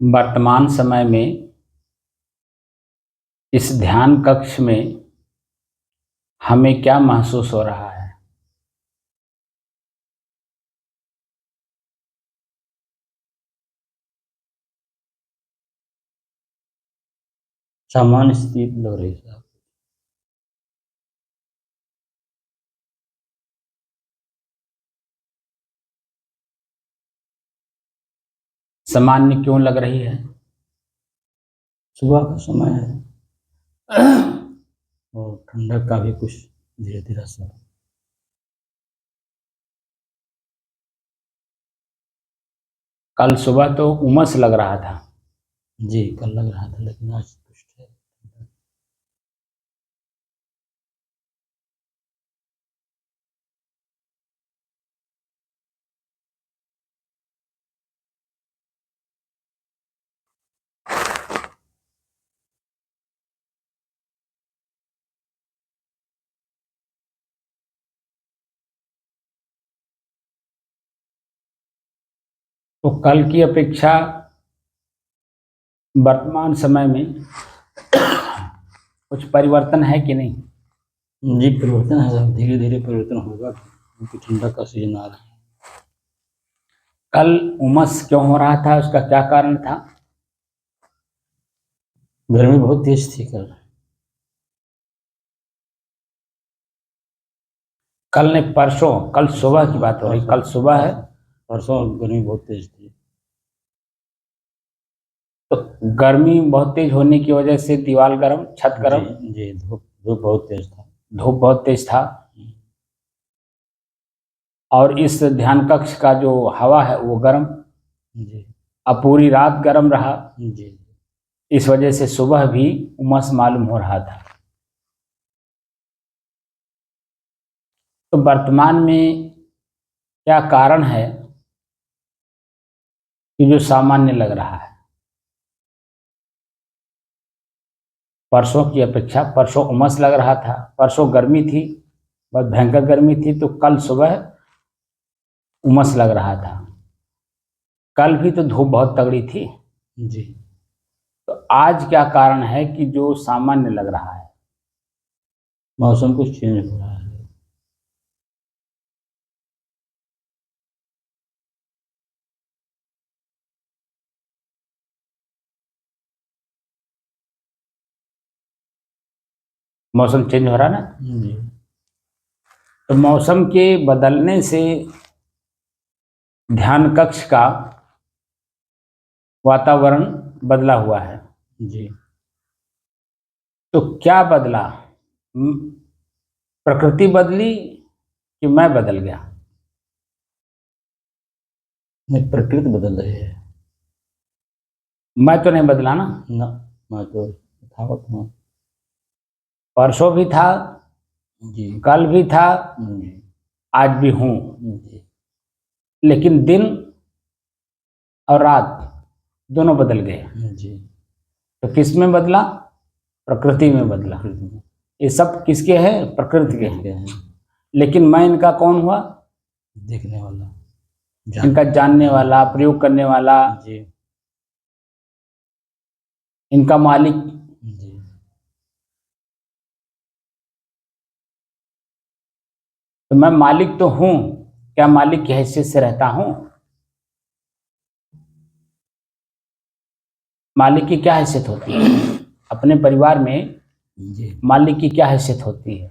वर्तमान समय में इस ध्यान कक्ष में हमें क्या महसूस हो रहा है? सामान्य स्थिति लग रही है। सामान्य क्यों लग रही है? सुबह का समय है और ठंडक का भी कुछ धीरे धीरे असर। कल सुबह तो उमस लग रहा था। जी, कल लग रहा था लेकिन आज कुछ है। तो कल की अपेक्षा वर्तमान समय में कुछ परिवर्तन है कि नहीं? जी, परिवर्तन है, धीरे धीरे परिवर्तन होगा क्योंकि ठंडक का सीजन आ रहा है। कल उमस क्यों हो रहा था, उसका क्या कारण था? गर्मी बहुत तेज थी कल। कल ने परसों, कल सुबह की बात हो रही, कल सुबह है। परसों गर्मी बहुत तेज थी। तो गर्मी बहुत तेज होने की वजह से दीवार गर्म, छत गर्म। जी, धूप बहुत तेज था। धूप बहुत तेज था और इस ध्यान कक्ष का जो हवा है वो गर्म। जी अब पूरी रात गर्म रहा, जी इस वजह से सुबह भी उमस मालूम हो रहा था। तो वर्तमान में क्या कारण है कि जो सामान्य लग रहा है? परसों की अपेक्षा परसों उमस लग रहा था, परसों गर्मी थी, बहुत भयंकर गर्मी थी, तो कल सुबह उमस लग रहा था। कल भी तो धूप बहुत तगड़ी थी। जी। तो आज क्या कारण है कि जो सामान्य लग रहा है? मौसम कुछ चेंज हो रहा है। मौसम चेंज हो रहा है ना? जी। तो मौसम के बदलने से ध्यान कक्ष का वातावरण बदला हुआ है। जी। तो क्या बदला? प्रकृति बदली कि मैं बदल गया? नहीं, प्रकृति बदल रही है मैं तो नहीं बदला ना। ना। मैं तो यथावत हूँ। परसों भी था, जी। कल भी था, जी। आज भी हूँ। जी। लेकिन दिन और रात दोनों बदल गए। जी। तो किस में बदला? प्रकृति में बदला। प्रकृति में। ये सब किसके हैं? प्रकृति के प्रकृति हैं। के हैं। लेकिन मैं इनका कौन हुआ? देखने वाला, इनका जानने वाला, प्रयोग करने वाला, जी। इनका मालिक। जी। तो मैं मालिक तो हूँ, क्या मालिक की हैसियत से रहता हूँ? मालिक की क्या हैसियत होती है? अपने परिवार में जी। मालिक की क्या हैसियत होती है?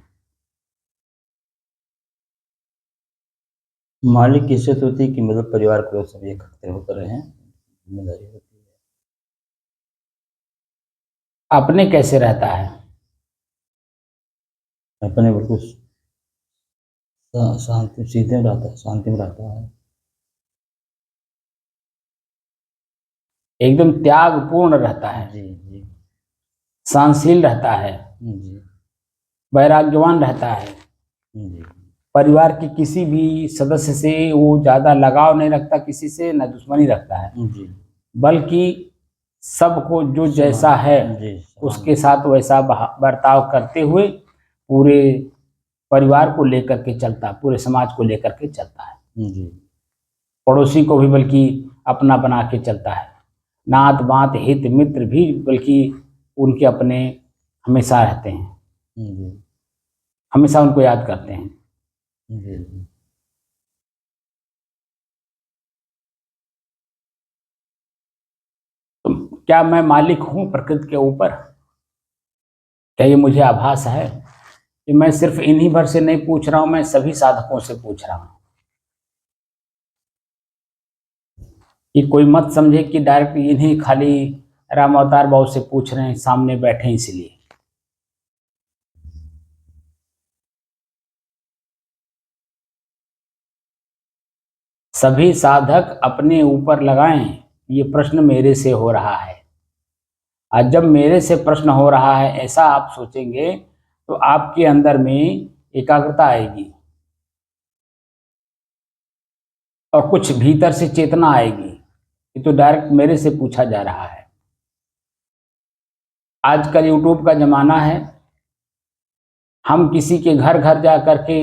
मालिक की हैसियत होती है कि मतलब परिवार के लोग सब इकट्ठे होकर रहें, जिम्मेदारी होती है। अपने कैसे रहता है? अपने बिल्कुल शांति सीधे में रहता है, शांति में रहता है। एकदम त्यागपूर्ण रहता है, जी। जी। सहनशील रहता है, जी। वैराग्यवान रहता है। जी। परिवार के किसी भी सदस्य से वो ज़्यादा लगाव नहीं रखता, किसी से न दुश्मनी रखता है, जी। बल्कि सबको जो जैसा है जी, उसके साथ वैसा बर्ताव करते हुए पूरे परिवार को लेकर के चलता, पूरे समाज को लेकर के चलता है। जी। पड़ोसी को भी बल्कि अपना बना के चलता है। नात बात हित मित्र भी बल्कि उनके अपने हमेशा रहते हैं, जी हमेशा उनको याद करते हैं। जी जी। तो क्या मैं मालिक हूँ प्रकृति के ऊपर? क्या ये मुझे आभास है कि मैं सिर्फ इन्हीं भर से नहीं पूछ रहा हूँ, मैं सभी साधकों से पूछ रहा हूँ कि कोई मत समझे कि डायरेक्ट इन्हीं खाली राम अवतार बाबू से पूछ रहे हैं, सामने बैठे हैं इसलिए। सभी साधक अपने ऊपर लगाएं, ये प्रश्न मेरे से हो रहा है। आज जब मेरे से प्रश्न हो रहा है ऐसा आप सोचेंगे तो आपके अंदर में एकाग्रता आएगी और कुछ भीतर से चेतना आएगी। ये तो डायरेक्ट मेरे से पूछा जा रहा है। आजकल यूट्यूब का जमाना है, हम किसी के घर घर जा करके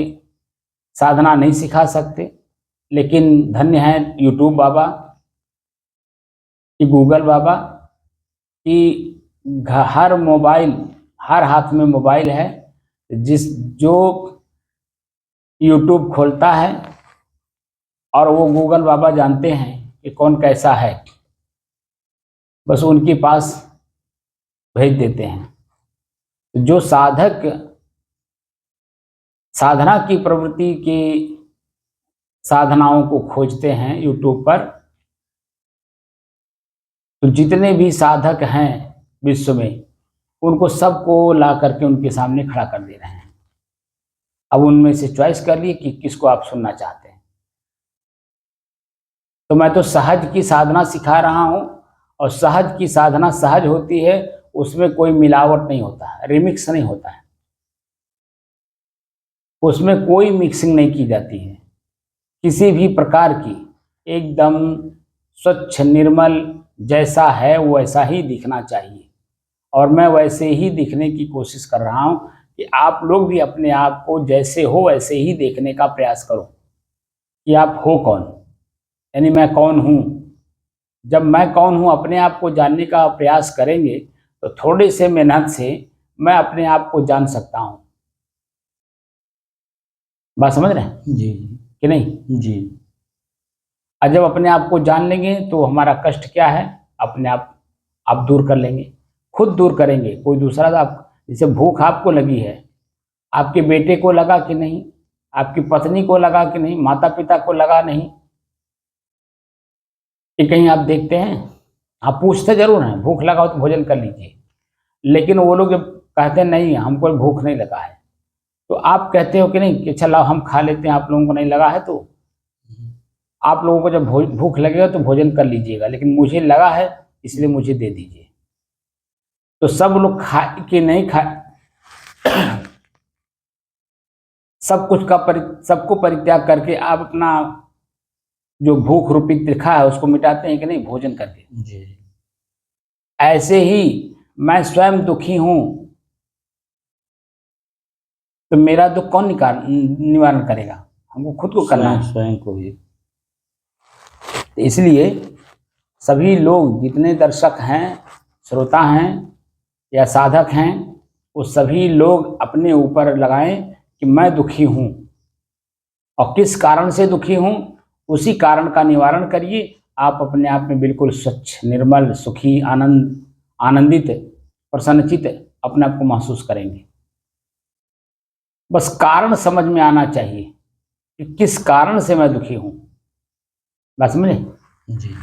साधना नहीं सिखा सकते, लेकिन धन्य है यूट्यूब बाबा कि गूगल बाबा कि हर मोबाइल, हर हाथ में मोबाइल है, जो यूट्यूब खोलता है और वो गूगल बाबा जानते हैं कि कौन कैसा है, बस उनके पास भेज देते हैं। जो साधक साधना की प्रवृत्ति की साधनाओं को खोजते हैं यूट्यूब पर, तो जितने भी साधक हैं विश्व में उनको सबको ला करके उनके सामने खड़ा कर दे रहे हैं। अब उनमें से चॉइस कर लिए कि किसको आप सुनना चाहते हैं। तो मैं तो सहज की साधना सिखा रहा हूं, और सहज की साधना सहज होती है, उसमें कोई मिलावट नहीं होता है, रिमिक्स नहीं होता है, उसमें कोई मिक्सिंग नहीं की जाती है किसी भी प्रकार की। एकदम स्वच्छ निर्मल, जैसा है वैसा ही दिखना चाहिए, और मैं वैसे ही दिखने की कोशिश कर रहा हूं कि आप लोग भी अपने आप को जैसे हो वैसे ही देखने का प्रयास करो कि आप हो कौन, यानी मैं कौन हूं। जब मैं कौन हूं अपने आप को जानने का प्रयास करेंगे तो थोड़े से मेहनत से मैं अपने आप को जान सकता हूं। बात समझ रहे हैं जी कि नहीं? जी और जब अपने आप को जान लेंगे तो हमारा कष्ट क्या है अपने आप दूर कर लेंगे, खुद दूर करेंगे। कोई दूसरा तो आप, जैसे भूख आपको लगी है, आपके बेटे को लगा कि नहीं, आपकी पत्नी को लगा कि नहीं, माता पिता को लगा नहीं, कि कहीं आप देखते हैं? आप पूछते जरूर हैं भूख लगा हो तो भोजन कर लीजिए, लेकिन वो लोग जब कहते हैं नहीं हमको भूख नहीं लगा है, तो आप कहते हो कि नहीं कि अच्छा लाओ हम खा लेते हैं, आप लोगों को नहीं लगा है तो आप लोगों को जब भूख लगेगा तो भोजन कर लीजिएगा, लेकिन मुझे लगा है इसलिए मुझे दे दीजिए। तो सब लोग खा के नहीं खा, सब कुछ का सबको परित्याग करके आप अपना जो भूख रूपी त्रिखा है उसको मिटाते हैं कि नहीं, भोजन करके। जी ऐसे ही मैं स्वयं दुखी हूं तो मेरा दुख कौन निवारण करेगा? हमको खुद को करना स्वयं है। स्वयं को ही। तो इसलिए सभी लोग जितने दर्शक हैं, श्रोता हैं या साधक हैं, वो सभी लोग अपने ऊपर लगाएं कि मैं दुखी हूं, और किस कारण से दुखी हूं उसी कारण का निवारण करिए। आप अपने आप में बिल्कुल स्वच्छ निर्मल सुखी आनंदित प्रसन्नचित अपने आप को महसूस करेंगे। बस कारण समझ में आना चाहिए कि किस कारण से मैं दुखी हूं। बात समझे? जी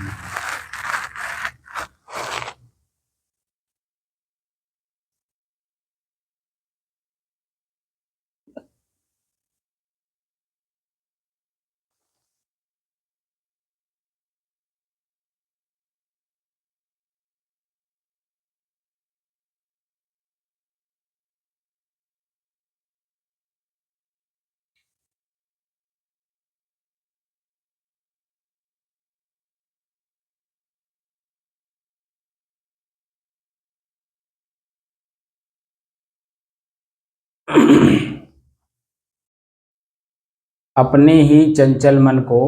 अपने ही चंचल मन को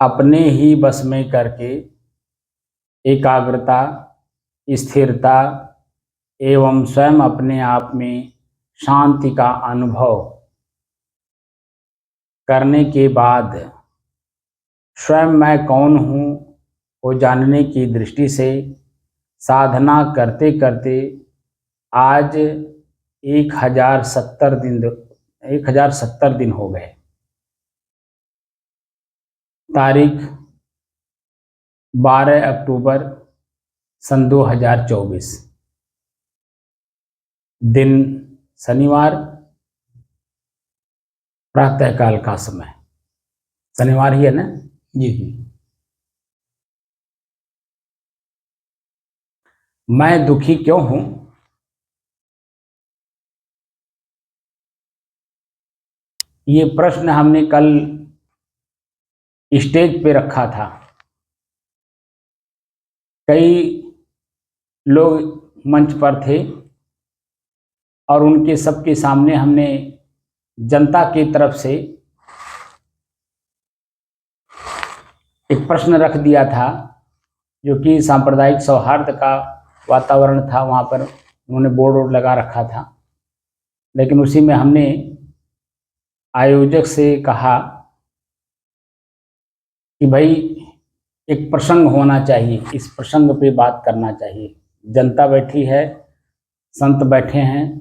अपने ही बस में करके एकाग्रता, स्थिरता एवं स्वयं अपने आप में शांति का अनुभव करने के बाद स्वयं मैं कौन हूँ को जानने की दृष्टि से साधना करते करते आज 1070 दिन हो गए। तारीख 12 अक्टूबर सन 2024, दिन शनिवार, प्रातःकाल का समय। शनिवार ही है ना? जी जी। मैं दुखी क्यों हूं? ये प्रश्न हमने कल स्टेज पे रखा था। कई लोग मंच पर थे और उनके सबके सामने हमने जनता की तरफ से एक प्रश्न रख दिया था, जो कि सांप्रदायिक सौहार्द का वातावरण था। वहाँ पर उन्होंने बोर्ड वोर्ड लगा रखा था, लेकिन उसी में हमने आयोजक से कहा कि भाई एक प्रसंग होना चाहिए, इस प्रसंग पे बात करना चाहिए। जनता बैठी है, संत बैठे हैं,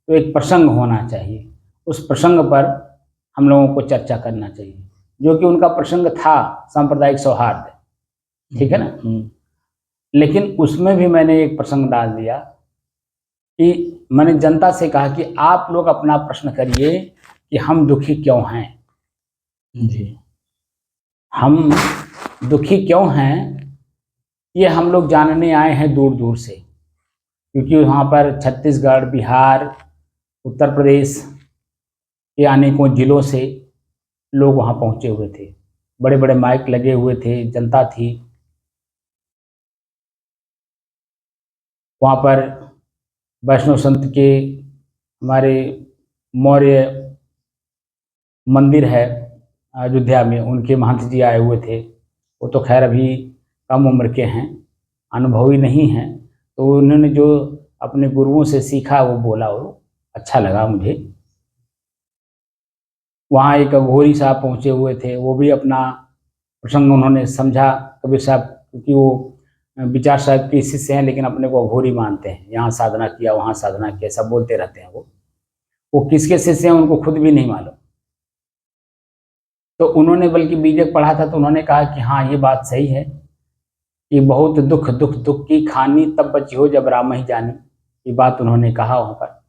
तो एक प्रसंग होना चाहिए। उस प्रसंग पर हम लोगों को चर्चा करना चाहिए, जो कि उनका प्रसंग था सांप्रदायिक सौहार्द, ठीक है ना। लेकिन उसमें भी मैंने एक प्रसंग डाल दिया कि मैंने जनता से कहा कि आप लोग अपना प्रश्न करिए कि हम दुखी क्यों हैं। जी। हम दुखी क्यों हैं, ये हम लोग जानने आए हैं दूर दूर से, क्योंकि वहाँ पर छत्तीसगढ़, बिहार, उत्तर प्रदेश के अनेकों जिलों से लोग वहाँ पहुँचे हुए थे। बड़े बड़े माइक लगे हुए थे, जनता थी वहाँ पर। वैष्णव संत के हमारे मौर्य मंदिर है अयोध्या में, उनके महंत जी आए हुए थे। वो तो खैर अभी कम उम्र के हैं, अनुभवी नहीं हैं, तो उन्होंने जो अपने गुरुओं से सीखा वो बोला, वो अच्छा लगा मुझे। वहाँ एक अघोरी साहब पहुँचे हुए थे, वो भी अपना प्रसंग उन्होंने समझा। कबीर साहब, क्योंकि वो विचार साहब के शिष्य हैं, लेकिन अपने को अघोरी मानते हैं। यहाँ साधना किया, वहाँ साधना किया, सब बोलते रहते हैं। वो किसके शिष्य हैं उनको खुद भी नहीं मालूम। तो उन्होंने बल्कि बीजक पढ़ा था, तो उन्होंने कहा कि हाँ ये बात सही है कि बहुत दुख दुख दुख की खानी, तब बची हो जब राम ही जानी। ये बात उन्होंने कहा वहाँ पर।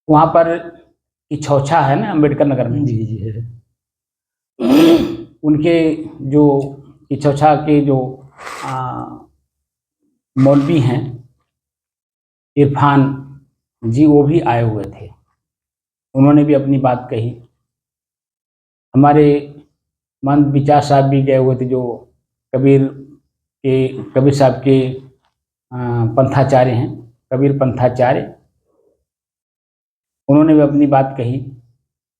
वहाँ पर की छौछा है ना अम्बेडकर नगर में, जी जी है। उनके जो किछौछा के जो मौलवी हैं इरफान जी, वो भी आए हुए थे। उन्होंने भी अपनी बात कही। हमारे महंत विचार साहब भी गए हुए थे, जो कबीर साहब के पंथाचार्य हैं, कबीर पंथाचार्य। उन्होंने भी अपनी बात कही,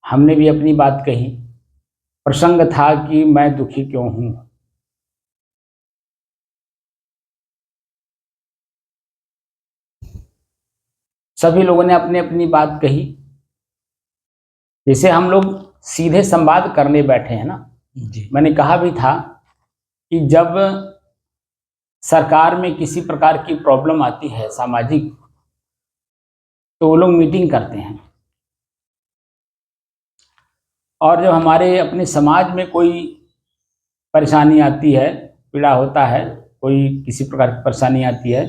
हमने भी अपनी बात कही। प्रसंग था कि मैं दुखी क्यों हूँ। सभी लोगों ने अपनी अपनी बात कही। जैसे हम लोग सीधे संवाद करने बैठे हैं ना। जी। मैंने कहा भी था कि जब सरकार में किसी प्रकार की प्रॉब्लम आती है सामाजिक, तो वो लोग मीटिंग करते हैं। और जब हमारे अपने समाज में कोई परेशानी आती है, पीड़ा होता है, कोई किसी प्रकार की परेशानी आती है,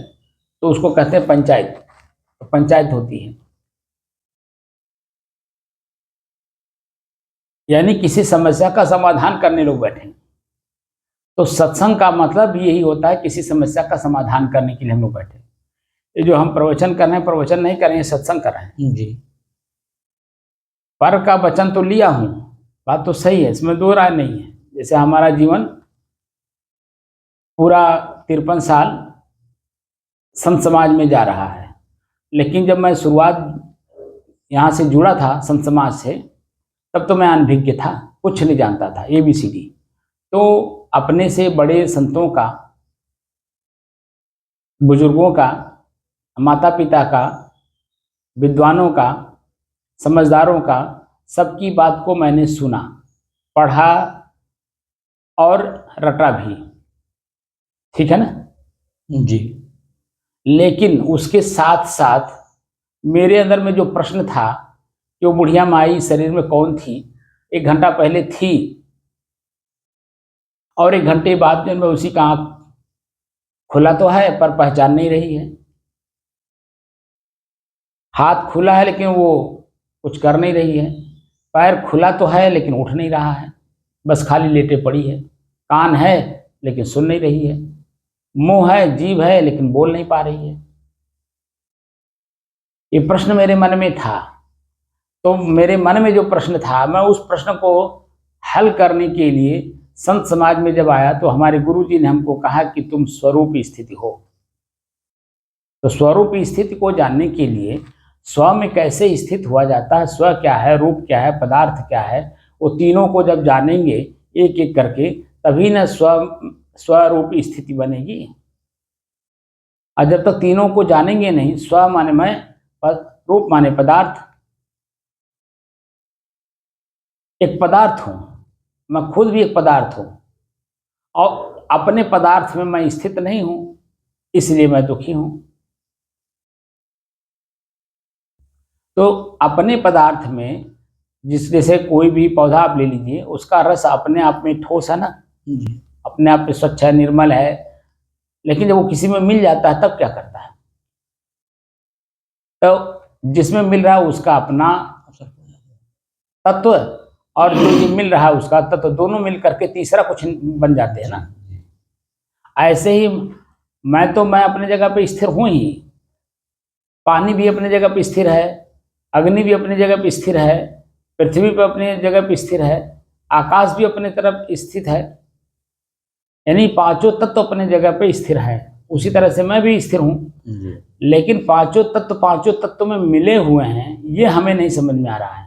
तो उसको कहते हैं पंचायत। तो पंचायत होती है, यानी किसी समस्या का समाधान करने लोग बैठे। तो सत्संग का मतलब यही होता है, किसी समस्या का समाधान करने के लिए हम लोग बैठे। ये जो हम प्रवचन कर रहे हैं, प्रवचन नहीं कर रहे हैं, सत्संग कर रहे हैं। जी। पर का वचन तो लिया हूँ, बात तो सही है, इसमें दो राय नहीं है। जैसे हमारा जीवन पूरा 53 साल संत समाज में जा रहा है, लेकिन जब मैं शुरुआत यहाँ से जुड़ा था संत समाज से, तब तो मैं अनभिज्ञ था, कुछ नहीं जानता था, ABCD। तो अपने से बड़े संतों का, बुजुर्गों का, माता पिता का, विद्वानों का, समझदारों का, सबकी बात को मैंने सुना, पढ़ा और रटा भी, ठीक है ना। जी। लेकिन उसके साथ साथ मेरे अंदर में जो प्रश्न था कि वो बुढ़िया माई शरीर में कौन थी, 1 घंटा पहले थी और 1 घंटे बाद में उसी का आँख खुला तो है पर पहचान नहीं रही है, हाथ खुला है लेकिन वो कुछ कर नहीं रही है, पैर खुला तो है लेकिन उठ नहीं रहा है, बस खाली लेटे पड़ी है, कान है लेकिन सुन नहीं रही है, मुंह है, जीभ है लेकिन बोल नहीं पा रही है। ये प्रश्न मेरे मन में था। तो मेरे मन में जो प्रश्न था, मैं उस प्रश्न को हल करने के लिए संत समाज में जब आया तो हमारे गुरुजी ने हमको कहा कि तुम स्वरूप स्थिति हो। तो स्वरूप स्थिति को जानने के लिए स्व में कैसे स्थित हुआ जाता है, स्व क्या है, रूप क्या है, पदार्थ क्या है, वो तीनों को जब जानेंगे एक एक करके तभी न स्वरूप स्थिति बनेगी। और जब तक तीनों को जानेंगे नहीं, स्व माने मैं, रूप माने पदार्थ, एक पदार्थ हूं मैं, खुद भी एक पदार्थ हूं और अपने पदार्थ में मैं स्थित नहीं हूं, इसलिए मैं दुखी हूं। तो अपने पदार्थ में, जिस जैसे कोई भी पौधा आप ले लीजिए, उसका रस अपने आप में ठोस है ना, अपने आप में स्वच्छ है, निर्मल है, लेकिन जब वो किसी में मिल जाता है तब क्या करता है, तो जिसमें मिल रहा है उसका अपना तत्व और जो मिल रहा है उसका तत्व, दोनों मिल करके तीसरा कुछ बन जाते हैं ना। ऐसे ही मैं अपने जगह पे स्थिर हूं ही, पानी भी अपनी जगह पे स्थिर है, अग्नि भी अपनी जगह पे स्थिर है, पृथ्वी पे अपनी जगह पे स्थिर है, आकाश भी अपनी तरफ स्थित है, यानी पांचों तत्व अपने जगह पे स्थिर है। उसी तरह से मैं भी स्थिर हूँ, लेकिन पांचों तत्व में मिले हुए हैं, ये हमें नहीं समझ में आ रहा है।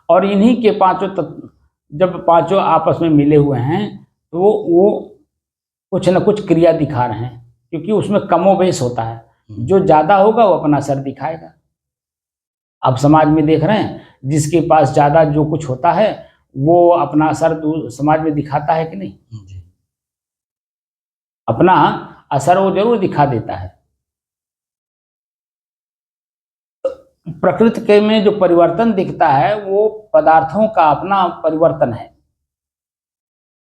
और इन्हीं के पांचों तत्व जब पांचों आपस में मिले हुए हैं तो वो कुछ न कुछ क्रिया दिखा रहे हैं, क्योंकि उसमें कमोबेश होता है, जो ज्यादा होगा वो अपना असर दिखाएगा। अब समाज में देख रहे हैं, जिसके पास ज्यादा जो कुछ होता है वो अपना असर समाज में दिखाता है कि नहीं, अपना असर वो जरूर दिखा देता है। प्रकृति के में जो परिवर्तन दिखता है वो पदार्थों का अपना परिवर्तन है,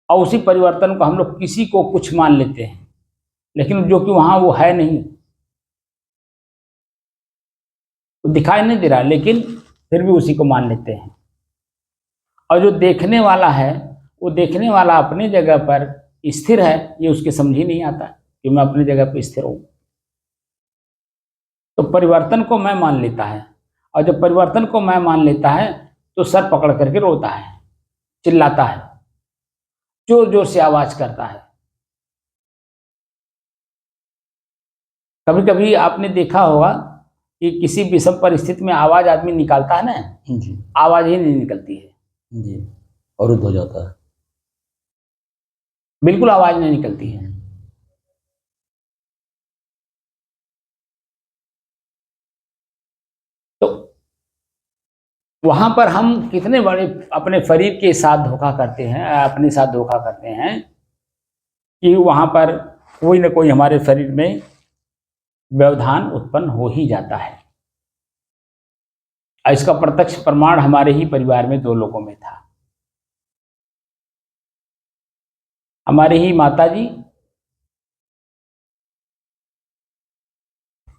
और उसी परिवर्तन को हम लोग किसी को कुछ मान लेते हैं, लेकिन जो कि वहां वो है नहीं, तो दिखाई नहीं दे रहा, लेकिन फिर भी उसी को मान लेते हैं। और जो देखने वाला है, वो देखने वाला अपनी जगह पर स्थिर है, ये उसके समझ ही नहीं आता कि मैं अपनी जगह पर स्थिर हूं। तो परिवर्तन को मैं मान लेता है, और जब परिवर्तन को मैं मान लेता है तो सर पकड़ करके रोता है, चिल्लाता है, जोर जोर से आवाज करता है। कभी कभी आपने देखा होगा कि किसी विषम परिस्थिति में आवाज आदमी निकालता है ना, आवाज ही नहीं निकलती है जी, अवरुद्ध हो जाता है, बिल्कुल आवाज नहीं निकलती है। तो वहां पर हम कितने बड़े अपने शरीर के साथ धोखा करते हैं, अपने साथ धोखा करते हैं कि वहां पर कोई ना कोई हमारे शरीर में व्यवधान उत्पन्न हो ही जाता है। इसका प्रत्यक्ष प्रमाण हमारे ही परिवार में 2 लोगों में था। हमारे ही माताजी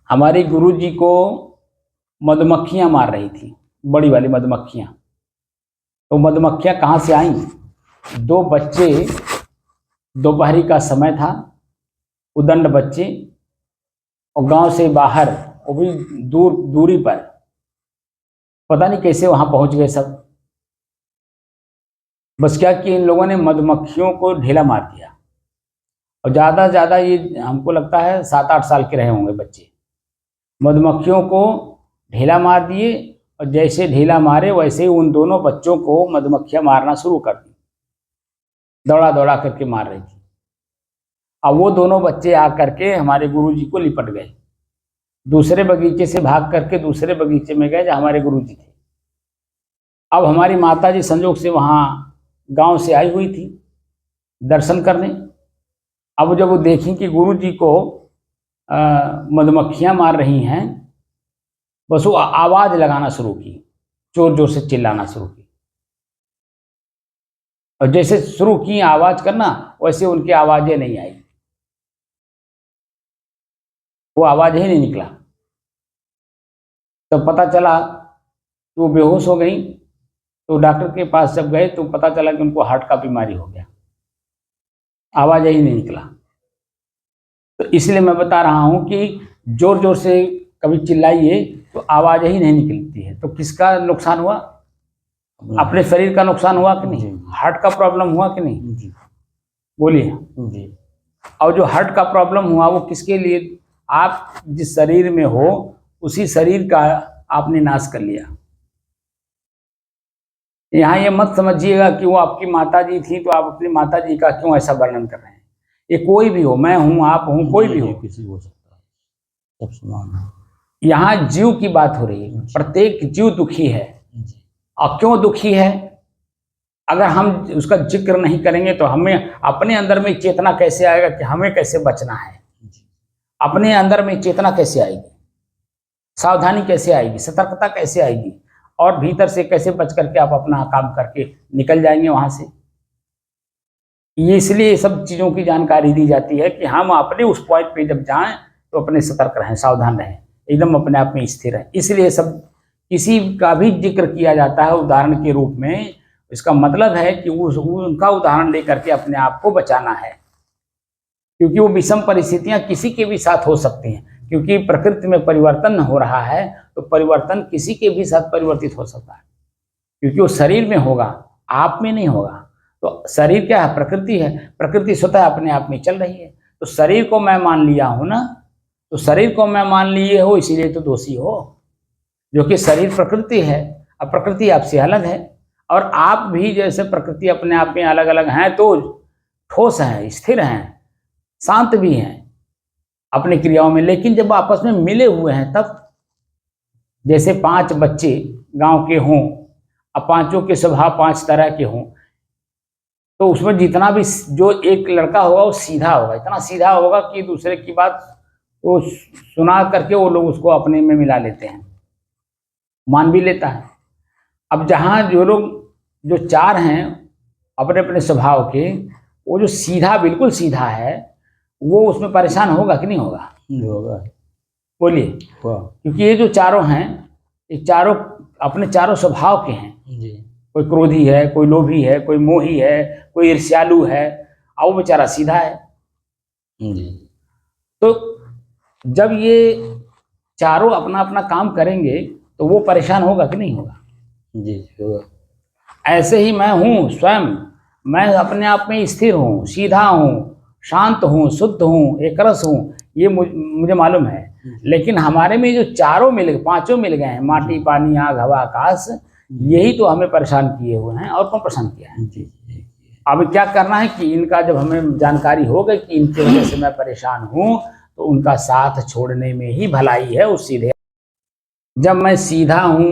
हमारे गुरुजी को मधुमक्खियां मार रही थी, बड़ी वाली मधुमक्खियां। तो मधुमक्खियां कहाँ से आई? 2 बच्चे, दोपहरी का समय था, उदंड बच्चे, और गांव से बाहर, वो भी दूरी पर, पता नहीं कैसे वहां पहुंच गए सब। बस क्या कि इन लोगों ने मधुमक्खियों को ढेला मार दिया, और ज्यादा से ज्यादा ये हमको लगता है 7-8 साल के रहे होंगे बच्चे। मधुमक्खियों को ढेला मार दिए और जैसे ढीला मारे वैसे ही उन दोनों बच्चों को मधुमक्खियां मारना शुरू कर दी, दौड़ा दौड़ा करके मार रही थी। अब वो दोनों बच्चे आकर के हमारे गुरुजी को लिपट गए, दूसरे बगीचे से भाग करके दूसरे बगीचे में गए जहाँ हमारे गुरुजी थे। अब हमारी माता जी संजोग से वहाँ गांव से आई हुई थी दर्शन करने। अब जब वो देखी कि गुरुजी को मधुमक्खियां मार रही हैं, बस वो आवाज लगाना शुरू की, जोर जोर से चिल्लाना शुरू की। और जैसे शुरू की आवाज करना, वैसे उनकी आवाजें नहीं आई, वो आवाज ही नहीं निकला। तब पता चला कि वो बेहोश हो गई। तो डॉक्टर के पास जब गए तो पता चला कि उनको हार्ट का बीमारी हो गया, आवाज ही नहीं निकला। तो इसलिए मैं बता रहा हूं कि जोर जोर से कभी चिल्लाइए तो आवाज ही नहीं निकलती है। तो किसका नुकसान हुआ? अपने शरीर का नुकसान हुआ कि नहीं? हार्ट का प्रॉब्लम हुआ कि नहीं? बोलिए। और जो हार्ट का प्रॉब्लम हुआ वो किसके लिए? आप जिस शरीर में हो उसी शरीर का आपने नाश कर लिया। यहाँ ये मत समझिएगा कि वो आपकी माता जी थी तो आप अपनी माता जी का क्यों ऐसा वर्णन कर रहे हैं। ये कोई भी हो, मैं हूं, आप हूं, कोई भी हो, किसी हो सकता है, सब समान है। यहाँ जीव की बात हो रही है। प्रत्येक जीव दुखी है। और क्यों दुखी है? अगर हम उसका जिक्र नहीं करेंगे तो हमें अपने अंदर में चेतना कैसे आएगा कि हमें कैसे बचना है? अपने अंदर में चेतना कैसे आएगी? सावधानी कैसे आएगी? सतर्कता कैसे आएगी? और भीतर से कैसे बच करके आप अपना काम करके निकल जाएंगे वहां से? ये इसलिए सब चीजों की जानकारी दी जाती है कि हम अपने उस पॉइंट पे जब जाएं तो अपने सतर्क रहें, सावधान रहें, एकदम अपने आप में स्थिर रहें। इसलिए सब किसी का भी जिक्र किया जाता है उदाहरण के रूप में, इसका मतलब है कि उनका उदाहरण लेकर के अपने आप को बचाना है। क्योंकि वो विषम परिस्थितियां किसी के भी साथ हो सकती हैं, क्योंकि प्रकृति में परिवर्तन हो रहा है तो परिवर्तन किसी के भी साथ परिवर्तित हो सकता है। क्योंकि वो शरीर में होगा, आप में नहीं होगा। तो शरीर क्या है? प्रकृति है। प्रकृति स्वतः अपने आप में चल रही है। तो शरीर को मैं मान लिया हूं ना, तो शरीर को मैं मान लिए हो इसीलिए तो दोषी हो, जो कि शरीर प्रकृति है। अब प्रकृति आपसे अलग है और आप भी जैसे प्रकृति अपने आप में अलग अलग हैं तो ठोस हैं, स्थिर हैं, शांत भी हैं अपनी क्रियाओं में। लेकिन जब आपस में मिले हुए हैं तब, जैसे 5 बच्चे गांव के हों, अब पांचों के स्वभाव 5 तरह के हों, तो उसमें जितना भी जो एक लड़का होगा वो सीधा होगा, इतना सीधा होगा कि दूसरे की बात वो सुना करके वो लोग उसको अपने में मिला लेते हैं, मान भी लेता है। अब जहाँ जो लोग जो 4 हैं अपने अपने स्वभाव के, वो जो सीधा बिल्कुल सीधा है वो उसमें परेशान होगा कि नहीं होगा? होगा। बोलिए। क्योंकि ये जो चारों हैं, ये चारों अपने चारों स्वभाव के हैं जी। कोई क्रोधी है, कोई लोभी है, कोई मोही है, कोई ईर्ष्यालु है, और वो बेचारा सीधा है जी। तो जब ये चारों अपना अपना काम करेंगे तो वो परेशान होगा कि नहीं होगा? जी होगा। ऐसे ही मैं हूँ स्वयं, मैं अपने आप में स्थिर हूँ, सीधा हूँ, शांत हूँ, शुद्ध हूँ, एकरस हूँ, ये मुझे मालूम है। लेकिन हमारे में जो चारों मिल गए, 5 मिल गए हैं, माटी, पानी, आग, हवा, आकाश, यही तो हमें परेशान किए हुए हैं। और कौन परेशान किया है? जी। अब क्या करना है कि इनका जब हमें जानकारी हो गई कि इनकी वजह से मैं परेशान हूँ, तो उनका साथ छोड़ने में ही भलाई है। उस सीधे जब मैं सीधा हूँ,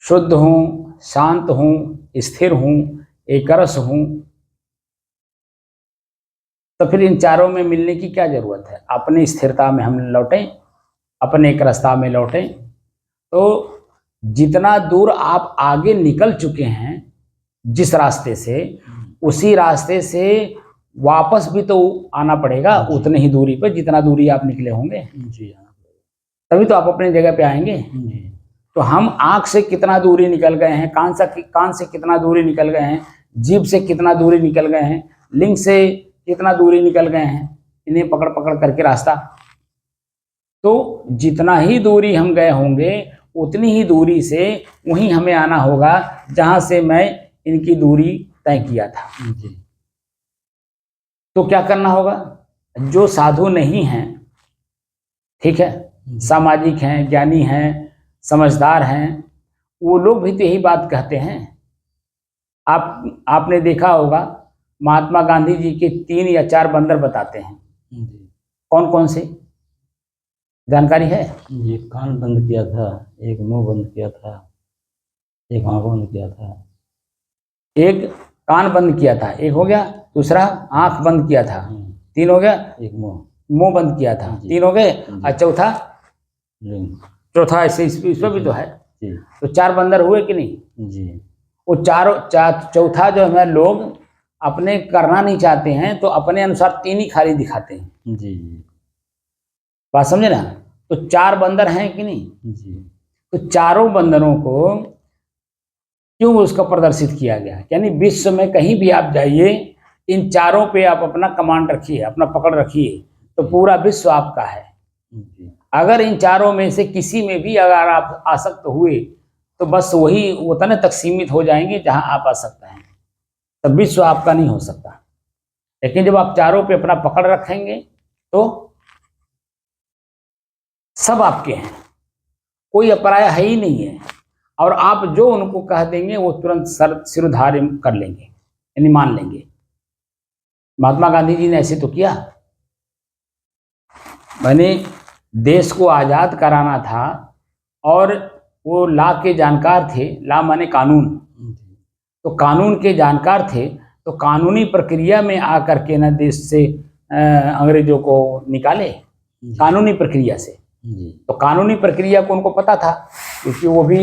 शुद्ध हूँ, शांत हूँ, स्थिर हूँ, एकरस हूँ, तो फिर इन चारों में मिलने की क्या जरूरत है? अपनी स्थिरता में हम लौटें, अपने एकरसता में लौटें। तो जितना दूर आप आगे निकल चुके हैं जिस रास्ते से, उसी रास्ते से वापस भी तो आना पड़ेगा उतनी ही दूरी पर जितना दूरी आप निकले होंगे। जी। तभी तो आप अपनी जगह पे आएंगे। तो हम आंख से कितना दूरी निकल गए हैं, कान से कितना दूरी निकल गए हैं, जीभ से कितना दूरी निकल गए हैं, लिंग से कितना दूरी निकल गए हैं, इन्हें पकड़ पकड़ करके रास्ता। तो जितना ही दूरी हम गए होंगे उतनी ही दूरी से वहीं हमें आना होगा जहां से मैं इनकी दूरी तय किया था। तो क्या करना होगा? जो साधु नहीं हैं, ठीक है, सामाजिक हैं, ज्ञानी हैं, समझदार हैं, वो लोग भी तो यही बात कहते हैं। आपने देखा होगा महात्मा गांधी जी के 3 या 4 बंदर बताते हैं, जी कौन कौन से जानकारी है? ये कान बंद किया था, एक मुंह बंद किया था, एक आँख बंद किया था। एक कान बंद किया था, एक हो गया, दूसरा आंख बंद किया था, 3 हो गया, एक मुंह मुंह बंद किया था, जी। 3 हो गए, जी। और चौथा लिंग। चौथा ऐसे इसमें भी तो है, जी तो 4 बंदर हुए कि नहीं? जी वो चौथा जो है लोग अपने करना नहीं चाहते हैं, तो अपने अनुसार 3 ही खाली दिखाते हैं। जी जी बात समझे ना? तो 4 बंदर हैं कि नहीं? जी तो चारों बंदरों को क्यों उसका प्रदर्शित किया गया? यानी विश्व में कहीं भी आप जाइए, इन चारों पे आप अपना कमांड रखिए, अपना पकड़ रखिए, तो पूरा विश्व आपका है। जी अगर इन चारों में से किसी में भी अगर आप आसक्त हुए, तो बस वही उतने तक सीमित हो जाएंगे जहां आप आसक्त हैं, तब विश्व आपका नहीं हो सकता। लेकिन जब आप चारों पे अपना पकड़ रखेंगे तो सब आपके हैं, कोई अपराय है ही नहीं है, और आप जो उनको कह देंगे वो तुरंत सिरधार्य कर लेंगे, यानी मान लेंगे। महात्मा गांधी जी ने ऐसे तो किया। मैंने देश को आज़ाद कराना था, और वो लॉ के जानकार थे, लॉ माने कानून, तो कानून के जानकार थे, तो कानूनी प्रक्रिया में आकर के न देश से अंग्रेजों को निकाले, कानूनी प्रक्रिया से। जी तो कानूनी प्रक्रिया को उनको पता था, क्योंकि वो भी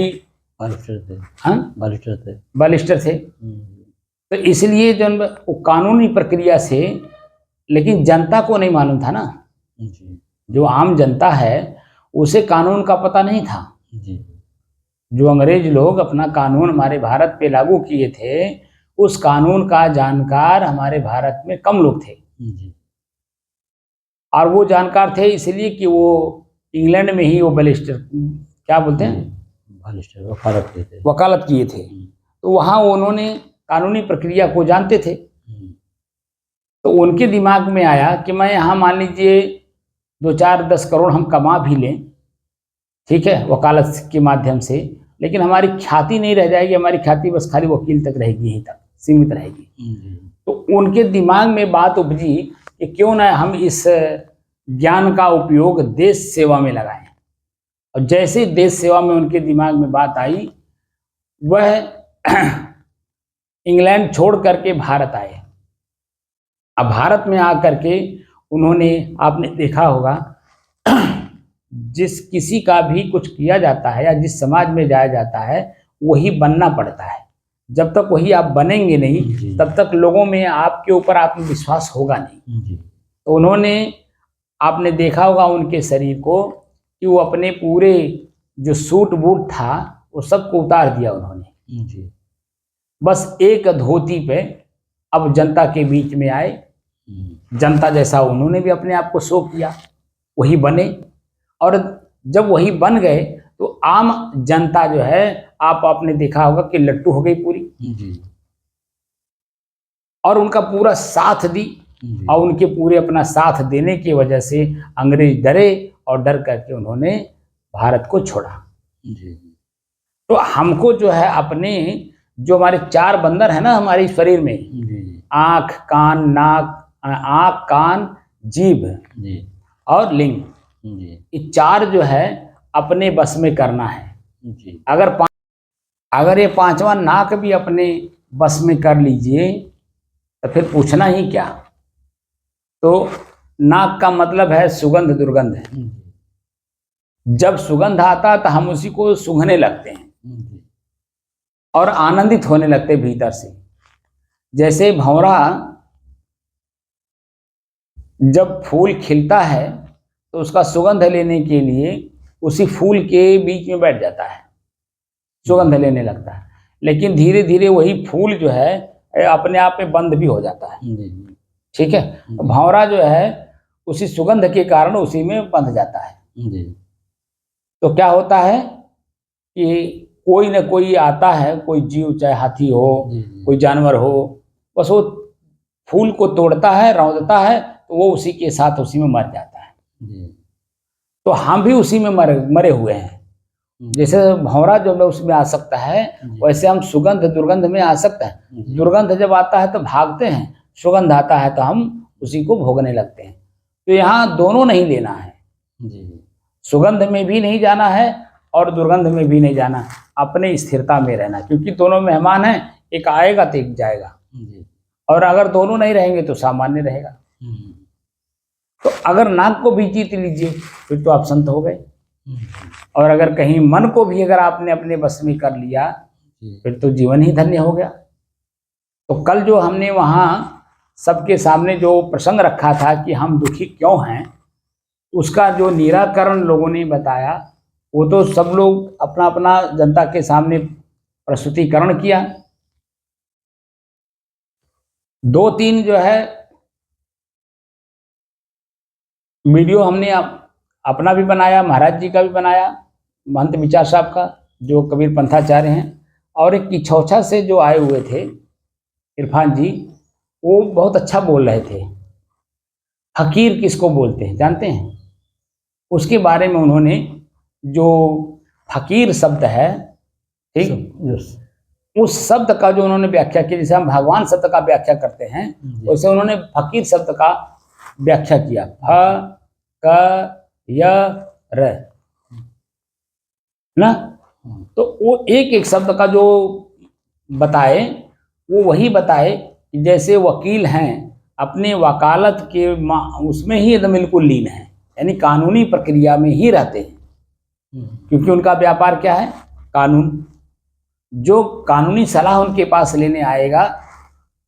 बालिस्टर थे। हाँ बालिस्टर थे। बैरिस्टर थे, तो इसलिए जो वो कानूनी प्रक्रिया से, लेकिन जनता को नहीं मालूम था ना, जी जो आम जनता है उसे कानून का पता नहीं था। जी जो अंग्रेज लोग अपना कानून हमारे भारत पे लागू किए थे, उस कानून का जानकार हमारे भारत में कम लोग थे। जी और वो जानकार थे इसलिए कि वो इंग्लैंड में ही वो बैरिस्टर क्या बोलते हैं, बालिस्टर वकालत किए थे। वकालत किए थे, तो वहाँ उन्होंने कानूनी प्रक्रिया को जानते थे। तो उनके दिमाग में आया कि मैं यहाँ मान लीजिए 2-4-10 करोड़ हम कमा भी लें, ठीक है, वकालत के माध्यम से, लेकिन हमारी ख्याति नहीं रह जाएगी, हमारी ख्याति बस खाली वकील तक रहेगी, यहीं तक सीमित रहेगी। तो उनके दिमाग में बात उपजी कि क्यों ना हम इस ज्ञान का उपयोग देश सेवा में लगाएं। और जैसे देश सेवा में उनके दिमाग में बात आई, वह इंग्लैंड छोड़ करके भारत आए। अब भारत में आकर के उन्होंने, आपने देखा होगा, जिस किसी का भी कुछ किया जाता है या जिस समाज में जाया जाता है वही बनना पड़ता है। जब तक वही आप बनेंगे नहीं, तब तक लोगों में आपके ऊपर आत्मविश्वास होगा नहीं। तो उन्होंने, आपने देखा होगा उनके शरीर को कि वो अपने पूरे जो सूट बूट था वो सबको उतार दिया उन्होंने, बस एक धोती पे अब जनता के बीच में आए। जनता जैसा उन्होंने भी अपने आप को शो किया, वही बने। और जब वही बन गए तो आम जनता जो है, आपने देखा होगा कि लट्टू हो गई पूरी, और उनका पूरा साथ दी। और उनके पूरे अपना साथ देने की वजह से अंग्रेज डरे, और डर करके उन्होंने भारत को छोड़ा। तो हमको जो है अपने, जो हमारे 4 बंदर है ना हमारे शरीर में, आँख कान नाक, आँख कान जीभ और लिंग, ये 4 जो है अपने बस में करना है। अगर ये 5वां नाक भी अपने बस में कर लीजिए तो फिर पूछना ही क्या। तो नाक का मतलब है सुगंध दुर्गंध है। जब सुगंध आता है तो हम उसी को सूंघने लगते हैं और आनंदित होने लगते हैं भीतर से। जैसे भंवरा जब फूल खिलता है तो उसका सुगंध लेने के लिए उसी फूल के बीच में बैठ जाता है, सुगंध लेने लगता है, लेकिन धीरे धीरे वही फूल जो है अपने आप में बंद भी हो जाता है। ठीक है, भंवरा जो है उसी सुगंध के कारण उसी में बंध जाता है। तो क्या होता है कि कोई न कोई आता है, कोई जीव, चाहे हाथी हो, कोई जानवर हो, बस वो फूल को तोड़ता है, रौंदता है, तो वो उसी के साथ उसी में मर जाता है। तो हम भी उसी में मरे हुए हैं। जैसे भंवरा जो है उसमें आ सकता है, वैसे हम सुगंध दुर्गंध में आ सकता है। दुर्गंध जब आता है तो भागते हैं, सुगंध आता है तो हम उसी को भोगने लगते हैं। तो यहाँ दोनों नहीं लेना है, सुगंध में भी नहीं जाना है और दुर्गंध में भी नहीं जाना, अपने स्थिरता में रहना, क्योंकि दोनों मेहमान हैं, एक आएगा तो एक जाएगा। और अगर दोनों नहीं रहेंगे तो सामान्य रहेगा। तो अगर नाक को भी जीत लीजिए फिर तो आप संत हो गए। और अगर कहीं मन को भी अगर आपने अपने बस में कर लिया फिर तो जीवन ही धन्य हो गया। तो कल जो हमने वहाँ सबके सामने जो प्रसंग रखा था कि हम दुखी क्यों हैं, उसका जो निराकरण लोगों ने बताया, वो तो सब लोग अपना अपना जनता के सामने प्रस्तुतिकरण किया। 2-3 जो है वीडियो हमने अपना भी बनाया, महाराज जी का भी बनाया, महंत विचार साहब का जो कबीर पंथाचार्य हैं, और एक किछौछा से जो आए हुए थे इरफान जी, वो बहुत अच्छा बोल रहे थे। फकीर किसको बोलते हैं जानते हैं? उसके बारे में उन्होंने जो फकीर शब्द है, ठीक, उस शब्द का जो उन्होंने व्याख्या की, जैसे हम भगवान शब्द का व्याख्या करते हैं वैसे उन्होंने फकीर शब्द का व्याख्या किया। फ क य र ना, तो वो एक एक शब्द का जो बताए वो वही बताए कि जैसे वकील हैं अपने वकालत के उसमें ही एकदम बिल्कुल लीन है, यानी कानूनी प्रक्रिया में ही रहते हैं, क्योंकि उनका व्यापार क्या है? कानून। जो कानूनी सलाह उनके पास लेने आएगा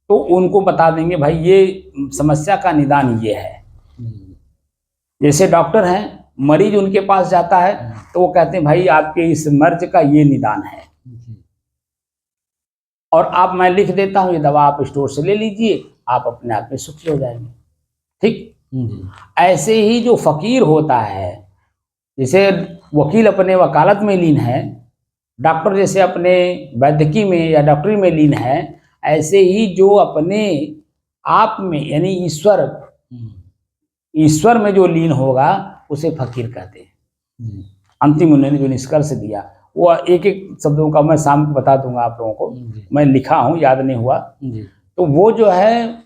तो उनको बता देंगे भाई ये समस्या का निदान ये है। जैसे डॉक्टर हैं, मरीज उनके पास जाता है तो वो कहते हैं भाई आपके इस मर्ज का ये निदान है, और आप मैं लिख देता हूँ ये दवा आप स्टोर से ले लीजिए, आप अपने आप में सुखी हो जाएंगे। ठीक, ऐसे ही जो फकीर होता है, जैसे वकील अपने वकालत में लीन है, डॉक्टर जैसे अपने वैद्यकी में या डॉक्टरी में लीन है, ऐसे ही जो अपने आप में यानी ईश्वर में जो लीन होगा उसे फकीर कहते हैं। अंतिम उन्होंने जो निष्कर्ष दिया वो एक एक शब्दों का मैं शाम को बता दूंगा आप लोगों को, मैं लिखा हूं, याद नहीं हुआ। तो वो जो है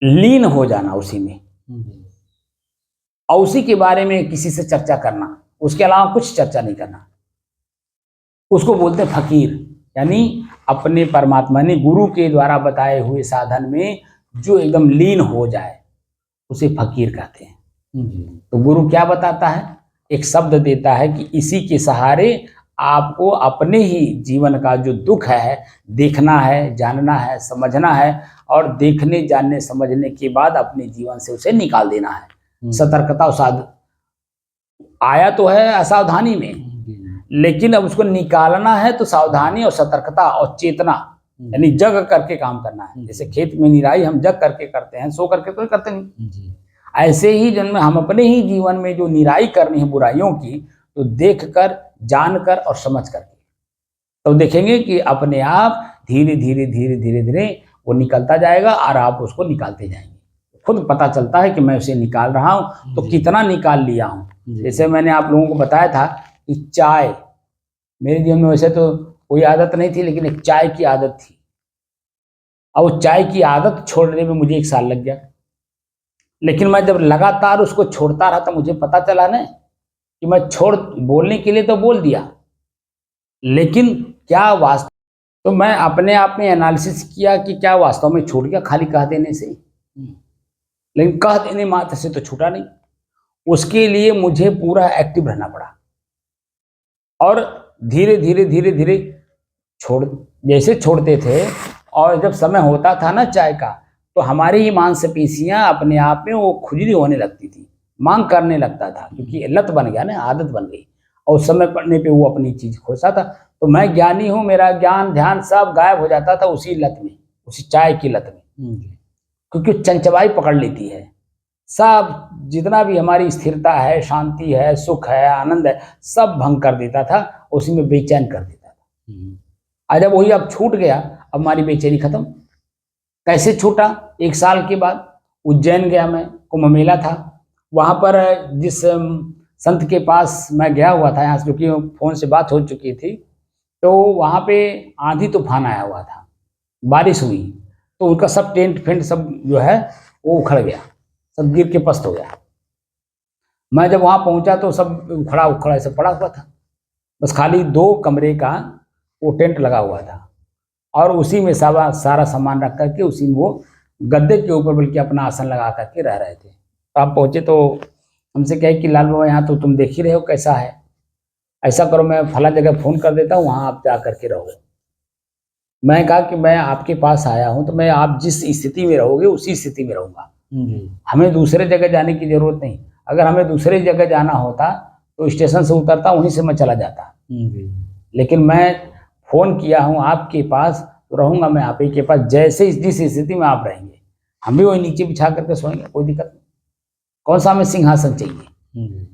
लीन हो जाना उसी में, और उसी के बारे में किसी से चर्चा करना, उसके अलावा कुछ चर्चा नहीं करना, उसको बोलते हैं फकीर। यानी अपने परमात्मा ने गुरु के द्वारा बताए हुए साधन में जो एकदम लीन हो जाए उसे फकीर कहते हैं। तो गुरु क्या बताता है? एक शब्द देता है कि इसी के सहारे आपको अपने ही जीवन का जो दुख है देखना है, जानना है, समझना है, और देखने जानने समझने के बाद अपने जीवन से उसे निकाल देना है। सतर्कता और आया तो है असावधानी में, लेकिन अब उसको निकालना है तो सावधानी और सतर्कता और चेतना, यानी जग करके काम करना है। जैसे खेत में निराई हम जग करके करते हैं, सो करके तो करते नहीं। ऐसे ही जन्म हम अपने ही जीवन में जो निराई करनी है बुराइयों की, तो देखकर, जानकर और समझ करके, तो देखेंगे कि अपने आप धीरे धीरे धीरे धीरे धीरे वो निकलता जाएगा और आप उसको निकालते जाएंगे। खुद पता चलता है कि मैं उसे निकाल रहा हूँ, तो कितना निकाल लिया हूँ। जैसे मैंने आप लोगों को बताया था कि चाय मेरे जीवन में वैसे तो कोई आदत नहीं थी, लेकिन एक चाय की आदत थी, और वो चाय की आदत छोड़ने में मुझे 1 साल लग गया। लेकिन मैं जब लगातार उसको छोड़ता रहा तो मुझे पता चला ना कि मैं बोलने के लिए तो बोल दिया, लेकिन क्या वास्तव, तो मैं अपने आप में एनालिसिस किया कि क्या वास्तव में छूट गया खाली कह देने से? लेकिन कह देने मात्र से तो छूटा नहीं, उसके लिए मुझे पूरा एक्टिव रहना पड़ा, और धीरे धीरे धीरे धीरे जैसे छोड़ते थे, और जब समय होता था ना चाय का, तो हमारी ही मांसपेशियां अपने आप में वो खुजली होने लगती थी, मांग करने लगता था, क्योंकि लत बन गया ना, आदत बन गई, और समय पड़ने पे वो अपनी चीज खोजता था। तो मैं ज्ञानी हूँ, मेरा ज्ञान ध्यान सब गायब हो जाता था उसी लत में, उसी चाय की लत में, क्योंकि चंचवाई पकड़ लेती है सब, जितना भी हमारी स्थिरता है, शांति है, सुख है, आनंद है, सब भंग कर देता था, उसी में बेचैन कर देता था। जब वही अब छूट गया, अब हमारी बेचैनी खत्म। कैसे छूटा? 1 साल के बाद उज्जैन गया मैं, कुंभ मेला था, वहां पर जिस संत के पास मैं गया हुआ था यहाँ से, क्योंकि फ़ोन से बात हो चुकी थी। तो वहाँ पे आंधी तूफान आया हुआ था, बारिश हुई, तो उनका सब टेंट फेंट सब जो है वो उखड़ गया, सब गिर के पस्त हो गया। मैं जब वहाँ पहुँचा तो सब उखड़ा उखड़ा ऐसे पड़ा हुआ था, बस खाली 2 कमरे का वो टेंट लगा हुआ था, और उसी में सारा सामान रख करके उसी में वो गद्दे के ऊपर बल्कि अपना आसन लगा करके रह रहे थे। तो आप पहुँचे तो हमसे कहे कि लाल बाबा यहाँ तो तुम देख ही रहे हो कैसा है, ऐसा करो मैं फला जगह फ़ोन कर देता हूँ, वहाँ आप जा करके रहो। मैं कहा कि मैं आपके पास आया हूँ तो मैं आप जिस स्थिति में रहोगे उसी स्थिति में रहूँगा, हमें दूसरे जगह जाने की ज़रूरत नहीं। अगर हमें दूसरे जगह जाना होता तो स्टेशन से उतरता, वहीं से मैं चला जाता, लेकिन मैं फ़ोन किया हूँ आपके पास तो रहूँगा मैं आप ही के पास, जैसे जिस स्थिति में आप रहेंगे हम भी वही नीचे बिछा करके सोएंगे, कोई दिक्कत नहीं। कौन सा हमें सिंहासन चाहिए।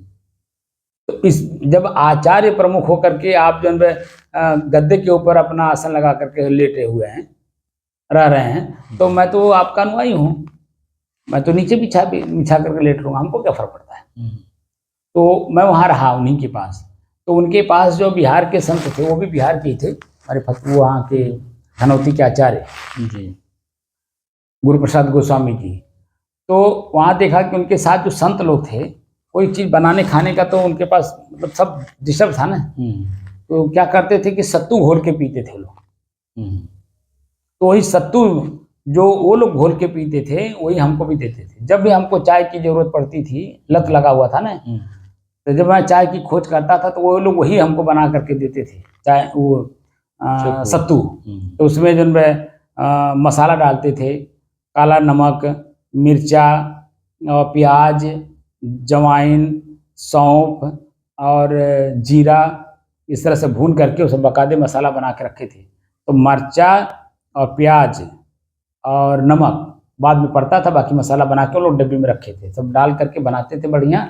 तो इस जब आचार्य प्रमुख होकर के आप जो गद्दे के ऊपर अपना आसन लगा करके लेटे हुए हैं, रह रहे हैं, तो मैं तो आपका अनुयायी हूँ, मैं तो नीचे बिछा करके लेट रहूँगा, हमको क्या फर्क पड़ता है। तो मैं वहाँ रहा उन्हीं के पास। तो उनके पास जो बिहार के संत थे, वो भी बिहार के ही थे, हमारे फतू वहाँ के धनौती के आचार्य गुरु प्रसाद गोस्वामी जी। तो वहाँ देखा कि उनके साथ जो संत लोग थे, कोई चीज़ बनाने खाने का तो उनके पास मतलब सब डिस्टर्ब था ना, तो क्या करते थे कि सत्तू घोल के पीते थे लोग। तो वही सत्तू जो वो लोग घोल के पीते थे वही हमको भी देते थे। जब भी हमको चाय की ज़रूरत पड़ती थी, लत लगा हुआ था ना, तो जब मैं चाय की खोज करता था तो वो लोग वही हमको बना करके देते थे, चाय वो सत्तू। तो उसमें जो मसाला डालते थे, काला नमक, मिर्चा और प्याज, जवाइन, सौंफ और जीरा, इस तरह से भून करके उसे बकायदे मसाला बना के रखे थे। तो मर्चा और प्याज और नमक बाद में पड़ता था, बाकी मसाला बना के वो लोग डब्बी में रखे थे, सब डाल करके बनाते थे बढ़िया।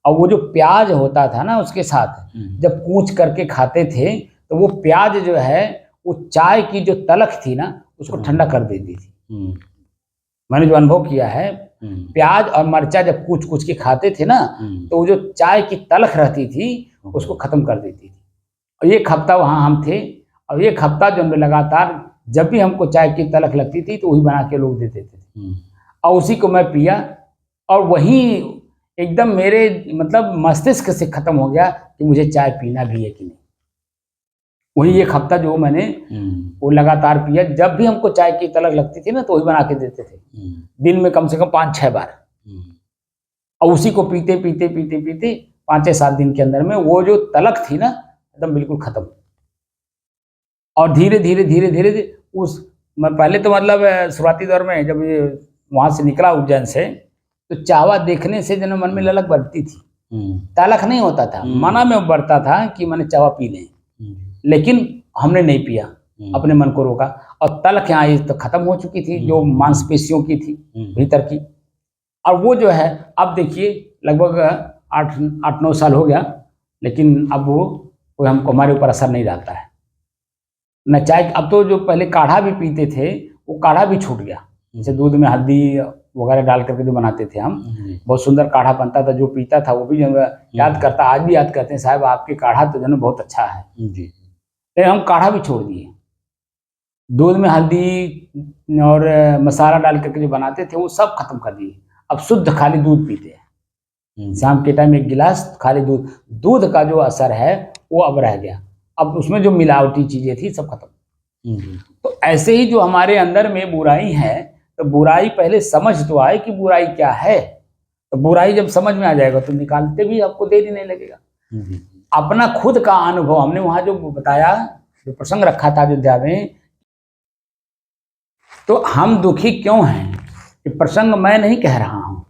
और वो जो प्याज होता था ना, उसके साथ जब कूच करके खाते थे तो वो प्याज जो है वो चाय की जो तलख थी ना उसको ठंडा कर देती थी। मैंने जो अनुभव किया है, प्याज और मर्चा जब कूच कूच के खाते थे ना, तो वो जो चाय की तलख रहती थी उसको खत्म कर देती थी। और 1 हफ्ता वहाँ हम थे, और 1 हफ्ता जो हमें लगातार जब भी हमको चाय की तलख लगती थी तो वही बना के लोग देते थे, और उसी को मैं पिया, और वही एकदम मेरे मतलब मस्तिष्क से खत्म हो गया कि मुझे चाय पीना भी है कि नहीं। वही 1 हफ्ता जो मैंने वो लगातार पिया, जब भी हमको चाय की तलख लगती थी ना तो वही बना के देते थे, दिन में कम से कम 5-6 बार। और उसी को पीते पीते पीते पीते 5-7 दिन के अंदर में वो जो तलख थी ना एकदम बिल्कुल खत्म। और धीरे धीरे धीरे धीरे उस मैं पहले तो मतलब शुरुआती दौर में जब ये वहाँ से निकला उज्जैन से, तो चावा देखने से जो मन में ललक बढ़ती थी, तलख नहीं होता था, मना में बढ़ता था कि मैंने चावा पी लें, लेकिन हमने नहीं पिया, अपने मन को रोका। और तलख यहाँ तो खत्म हो चुकी थी, जो मांसपेशियों की थी भीतर की। और वो जो है अब देखिए लगभग 8-9 साल हो गया, लेकिन अब वो कोई हमको हमारे ऊपर असर नहीं डालता है न चाय। अब तो जो पहले काढ़ा भी पीते थे वो काढ़ा भी छूट गया, जैसे दूध में हल्दी वगैरह डाल करके जो बनाते थे हम, बहुत सुंदर काढ़ा बनता था, जो पीता था वो भी जो याद करता, आज भी याद करते हैं, साहब आपके काढ़ा तो जो है बहुत अच्छा है जी। लेकिन हम काढ़ा भी छोड़ दिए, दूध में हल्दी और मसाला डाल करके जो बनाते थे वो सब खत्म कर दिए। अब शुद्ध खाली दूध पीते हैं, शाम के टाइम 1 गिलास खाली दूध। दूध का जो असर है वो अब रह गया, अब उसमें जो मिलावटी चीजें थी सब खत्म। तो ऐसे ही जो हमारे अंदर में बुराई है, तो बुराई पहले समझ तो आए कि बुराई क्या है, तो बुराई जब समझ में आ जाएगा तो निकालते भी आपको देरी नहीं लगेगा। अपना खुद का अनुभव हमने वहां जो बताया, जो प्रसंग रखा था अयोध्या में, तो हम दुखी क्यों हैं, ये प्रसंग मैं नहीं कह रहा हूँ,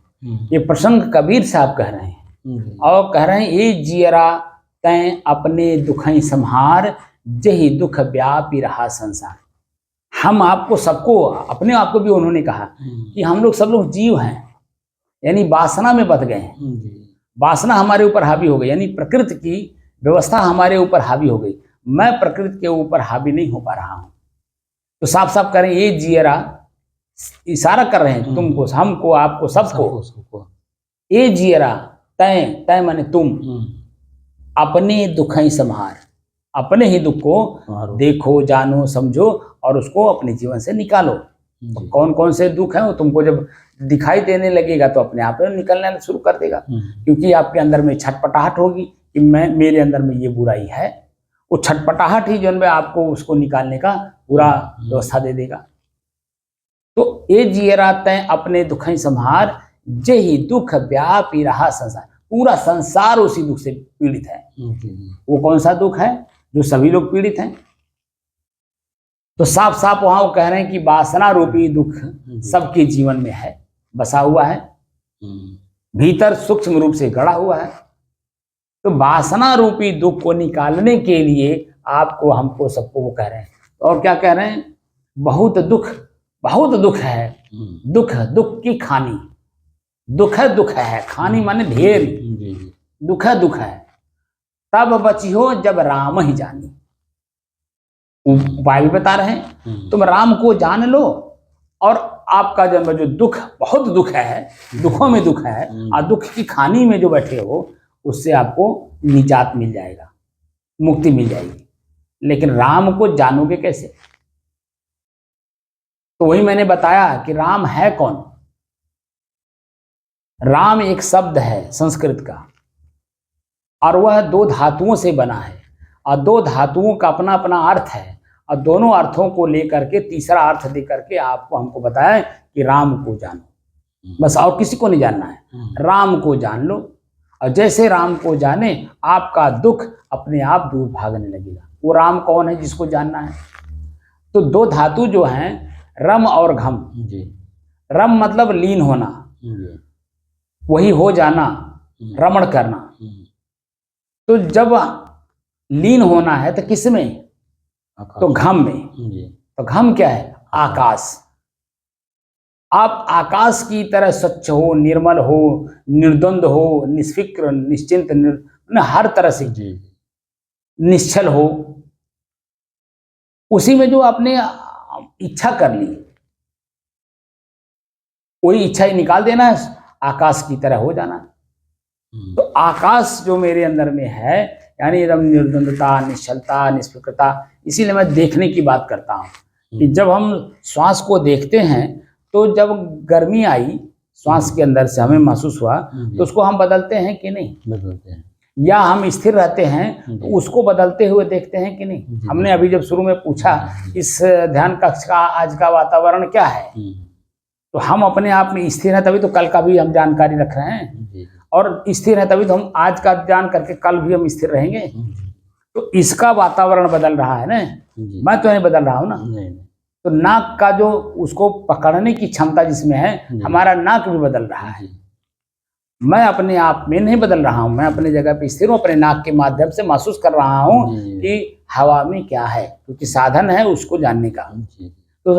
ये प्रसंग कबीर साहब कह रहे हैं, और कह रहे हैं ये जियरा तैं अपने दुखई संहार, जही दुख व्यापी रहा संसार। हम आपको सबको, अपने आप को भी उन्होंने कहा कि हम लोग सब लोग जीव हैं, यानी वासना में बंध गए हैं, वासना हमारे ऊपर हावी हो गई, यानी प्रकृति की व्यवस्था हमारे ऊपर हावी हो गई। मैं प्रकृति के ऊपर हावी नहीं हो पा रहा हूँ। तो साफ साफ करें, ये जियरा इशारा कर रहे हैं तुमको, हमको, आपको, सबको, ये जियरा तय, तय माने तुम अपने दुख ही संहार, अपने ही दुख को देखो, जानो, समझो और उसको अपने जीवन से निकालो। तो कौन कौन से दुख हैं वो तुमको जब दिखाई देने लगेगा तो अपने आप में निकलना शुरू कर देगा, क्योंकि आपके अंदर में छटपटाहट होगी कि मेरे अंदर में ये बुराई है। वो छटपटाहट ही जो है आपको उसको निकालने का पूरा व्यवस्था दे देगा। तो ये जियरा तय अपने दुख ही संहार, जे ही दुख व्यापी रहा संसार, पूरा संसार उसी दुख से पीड़ित है। वो कौन सा दुख है जो सभी लोग पीड़ित हैं? तो साफ साफ वहां वो कह रहे हैं कि वासना रूपी दुख सबके जीवन में है, बसा हुआ है, भीतर सूक्ष्म रूप से गड़ा हुआ है। तो वासना रूपी दुख को निकालने के लिए आपको, हमको, सबको वो कह रहे हैं। और क्या कह रहे हैं? बहुत दुख है, दुख की खानी, दुख है, खानी माने ढेर, दुख है। तब बची हो जब राम ही जानी, उपाय भी बता रहे हैं, तुम राम को जान लो और आपका जन्म जो दुख, बहुत दुख है, दुखों में दुख है, और दुख की खानी में जो बैठे हो उससे आपको निजात मिल जाएगा, मुक्ति मिल जाएगी। लेकिन राम को जानोगे कैसे? तो वही मैंने बताया कि राम है कौन। राम एक शब्द है संस्कृत का, और वह 2 धातुओं से बना है, और 2 धातुओं का अपना अपना अर्थ है, और दोनों अर्थों को लेकर के तीसरा अर्थ दे करके आपको, हमको बताया कि राम को जानो, बस और किसी को नहीं जानना है। राम को जान लो, और जैसे राम को जाने आपका दुख अपने आप दूर भागने लगेगा। वो राम कौन है जिसको जानना है? तो 2 धातु जो हैं, रम और घम। रम मतलब लीन होना, वही हो जाना, रमण करना। तो जब लीन होना है तो किस में? तो घम में। तो घम क्या है? आकाश। आप आकाश की तरह स्वच्छ हो, निर्मल हो, निर्द्वंद हो, निष्फिक्र, निश्चिंत, हर तरह से निश्चल हो। उसी में जो आपने इच्छा कर ली, वही इच्छा ही निकाल देना है, आकाश की तरह हो जाना। तो आकाश जो मेरे अंदर में है, यानी एकदम निर्द्वंदता, निश्चलता, निष्फिक्रता। इसीलिए मैं देखने की बात करता हूँ कि जब हम श्वास को देखते हैं तो जब गर्मी आई श्वास के अंदर से हमें महसूस हुआ, तो उसको हम बदलते हैं कि नहीं? बदलते हैं। या हम स्थिर रहते हैं तो उसको बदलते हुए देखते हैं कि नहीं? हमने अभी जब शुरू में पूछा इस ध्यान कक्ष का आज का वातावरण क्या है, तो हम अपने आप में स्थिर है, तभी तो कल का भी हम जानकारी रख रहे हैं, और स्थिर है तभी तो हम आज का जान करके कल भी हम स्थिर रहेंगे। तो इसका वातावरण बदल रहा है ना, मैं तो नहीं बदल रहा हूँ ना। तो नाक का जो उसको पकड़ने की क्षमता जिसमें है, हमारा नाक भी बदल रहा है। मैं अपने आप में नहीं बदल रहा हूँ, मैं अपने जगह पे स्थिर हूँ, अपने नाक के माध्यम से महसूस कर रहा हूँ कि हवा में क्या है, क्योंकि साधन है उसको जानने का। तो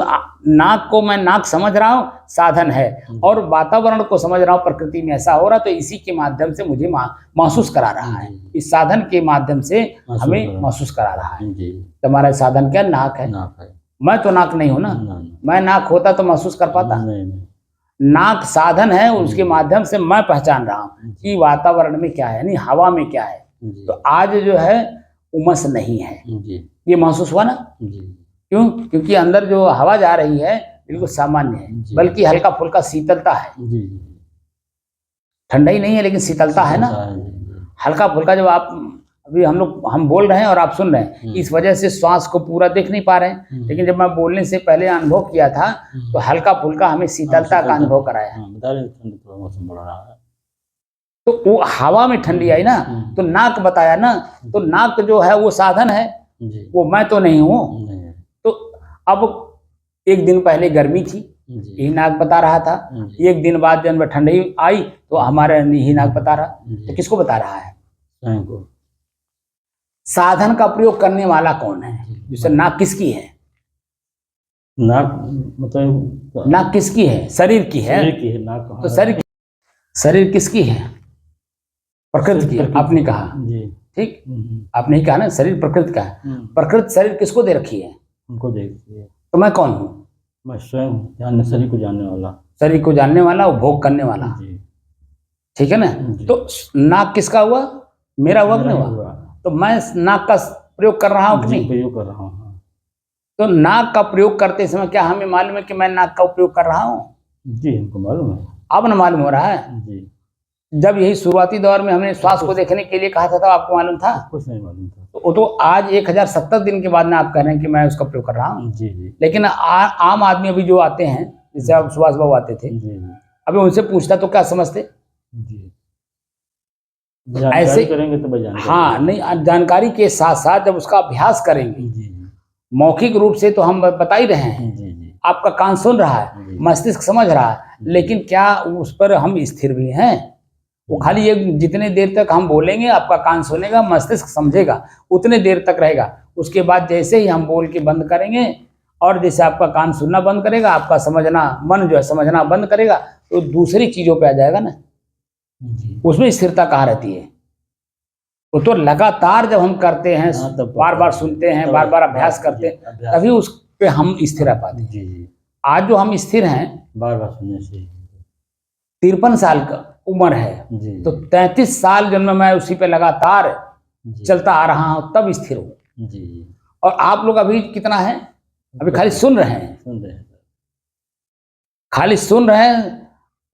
नाक को मैं नाक समझ रहा हूँ, साधन है, और वातावरण को समझ रहा हूँ, प्रकृति में ऐसा हो रहा, तो इसी के माध्यम से मुझे महसूस करा रहा है। इस साधन के माध्यम से हमें महसूस करा रहा है। तो हमारा साधन क्या? नाक है। मैं तो नाक नहीं हूं ना, मैं नाक होता तो महसूस कर पाता? नाक साधन है, उसके माध्यम से मैं पहचान रहा हूँ कि वातावरण में क्या है, यानी हवा में क्या है। तो आज जो है उमस नहीं है, ये महसूस हुआ ना? क्यों? क्योंकि अंदर जो हवा जा रही है बिल्कुल सामान्य है, बल्कि हल्का फुल्का शीतलता है, ठंडा ही नहीं है लेकिन शीतलता है ना, हल्का फुल्का। जब आप अभी हम बोल रहे हैं और आप सुन रहे हैं, इस वजह से श्वास को पूरा देख नहीं पा रहे हैं, लेकिन जब मैं बोलने से पहले अनुभव किया था तो हल्का फुल्का हमें शीतलता का अनुभव कराया। तो वो हवा में ठंडी आई ना, तो नाक बताया ना, तो नाक जो है वो साधन है, वो मैं तो नहीं हूँ। तो अब एक दिन पहले गर्मी थी, यही नाक बता रहा था, एक दिन बाद जब ठंडी आई तो हमारे यही नाक बता रहा। तो किसको बता रहा है? साधन का प्रयोग करने वाला कौन है? जैसे नाक किसकी है? नाक मतलब नाक किसकी है? शरीर की है। नाक तो शरीर किसकी है? प्रकृति की। आपने कहा ठीक, आपने ही कहा ना, शरीर प्रकृति का है। प्रकृति शरीर किसको दे रखी है? उनको दे रखी है। तो मैं कौन हूँ? मैं स्वयं शरीर को जानने वाला, शरीर को जानने वाला और भोग करने वाला। ठीक है ना। जी। तो नाक किसका हुआ? मेरा हुआ कि नहीं हुआ? तो मैं नाक का प्रयोग कर रहा हूँ कि जी, नहीं? प्रयोग कर रहा हूँ। हाँ। तो नाक का प्रयोग करते समय क्या हमें मालूम है कि मैं नाक का उपयोग कर रहा हूँ? जी, हमको मालूम है। अब न मालूम हो रहा है। जी, जब यही शुरुआती दौर में हमने श्वास को देखने के लिए कहा था तो आपको मालूम था? कुछ नहीं मालूम था। तो वो तो आज 1070 दिन के बाद में आप कह रहे हैं कि मैं उसका प्रयोग कर रहा हूँ। जी, जी, लेकिन आम आदमी अभी जो आते हैं, जैसे अब सुभाष बाबू आते थे, जी, जी, अभी उनसे पूछता तो क्या समझते? जी। ऐसे जानकारी करेंगे तो भाई जानकारी हाँ, नहीं, जानकारी के साथ साथ जब उसका अभ्यास करेंगे, जी, जी, मौखिक रूप से तो हम बता ही रहे हैं, जी, जी, आपका कान सुन रहा है, जी। मस्तिष्क समझ रहा है, लेकिन क्या उस पर हम स्थिर भी हैं? वो खाली ये जितने देर तक हम बोलेंगे आपका कान सुनेगा, मस्तिष्क समझेगा, उतने देर तक रहेगा। उसके बाद जैसे ही हम बोल के बंद करेंगे और जैसे आपका कान सुनना बंद करेगा, आपका समझना, मन जो है समझना बंद करेगा, तो दूसरी चीजों पे आ जाएगा ना। जी। उसमें स्थिरता कहाँ रहती है? वो तो लगातार जब हम करते हैं, हाँ, तब बार बार पता सुनते हैं, तब बार बार अभ्यास करते जी, हैं, अभ्यास तभी उस पे हम स्थिर रह पाते हैं। जी, जी, आज जो हम स्थिर हैं, बार बार सुनने से 53 साल का उम्र है, जी, तो 33 साल जब मैं उसी पे लगातार जी, चलता आ रहा हूं तब स्थिर हूं। जी, जी। और आप लोग अभी कितना है? अभी खाली सुन रहे हैं, सुन रहे हैं। खाली सुन रहे हैं।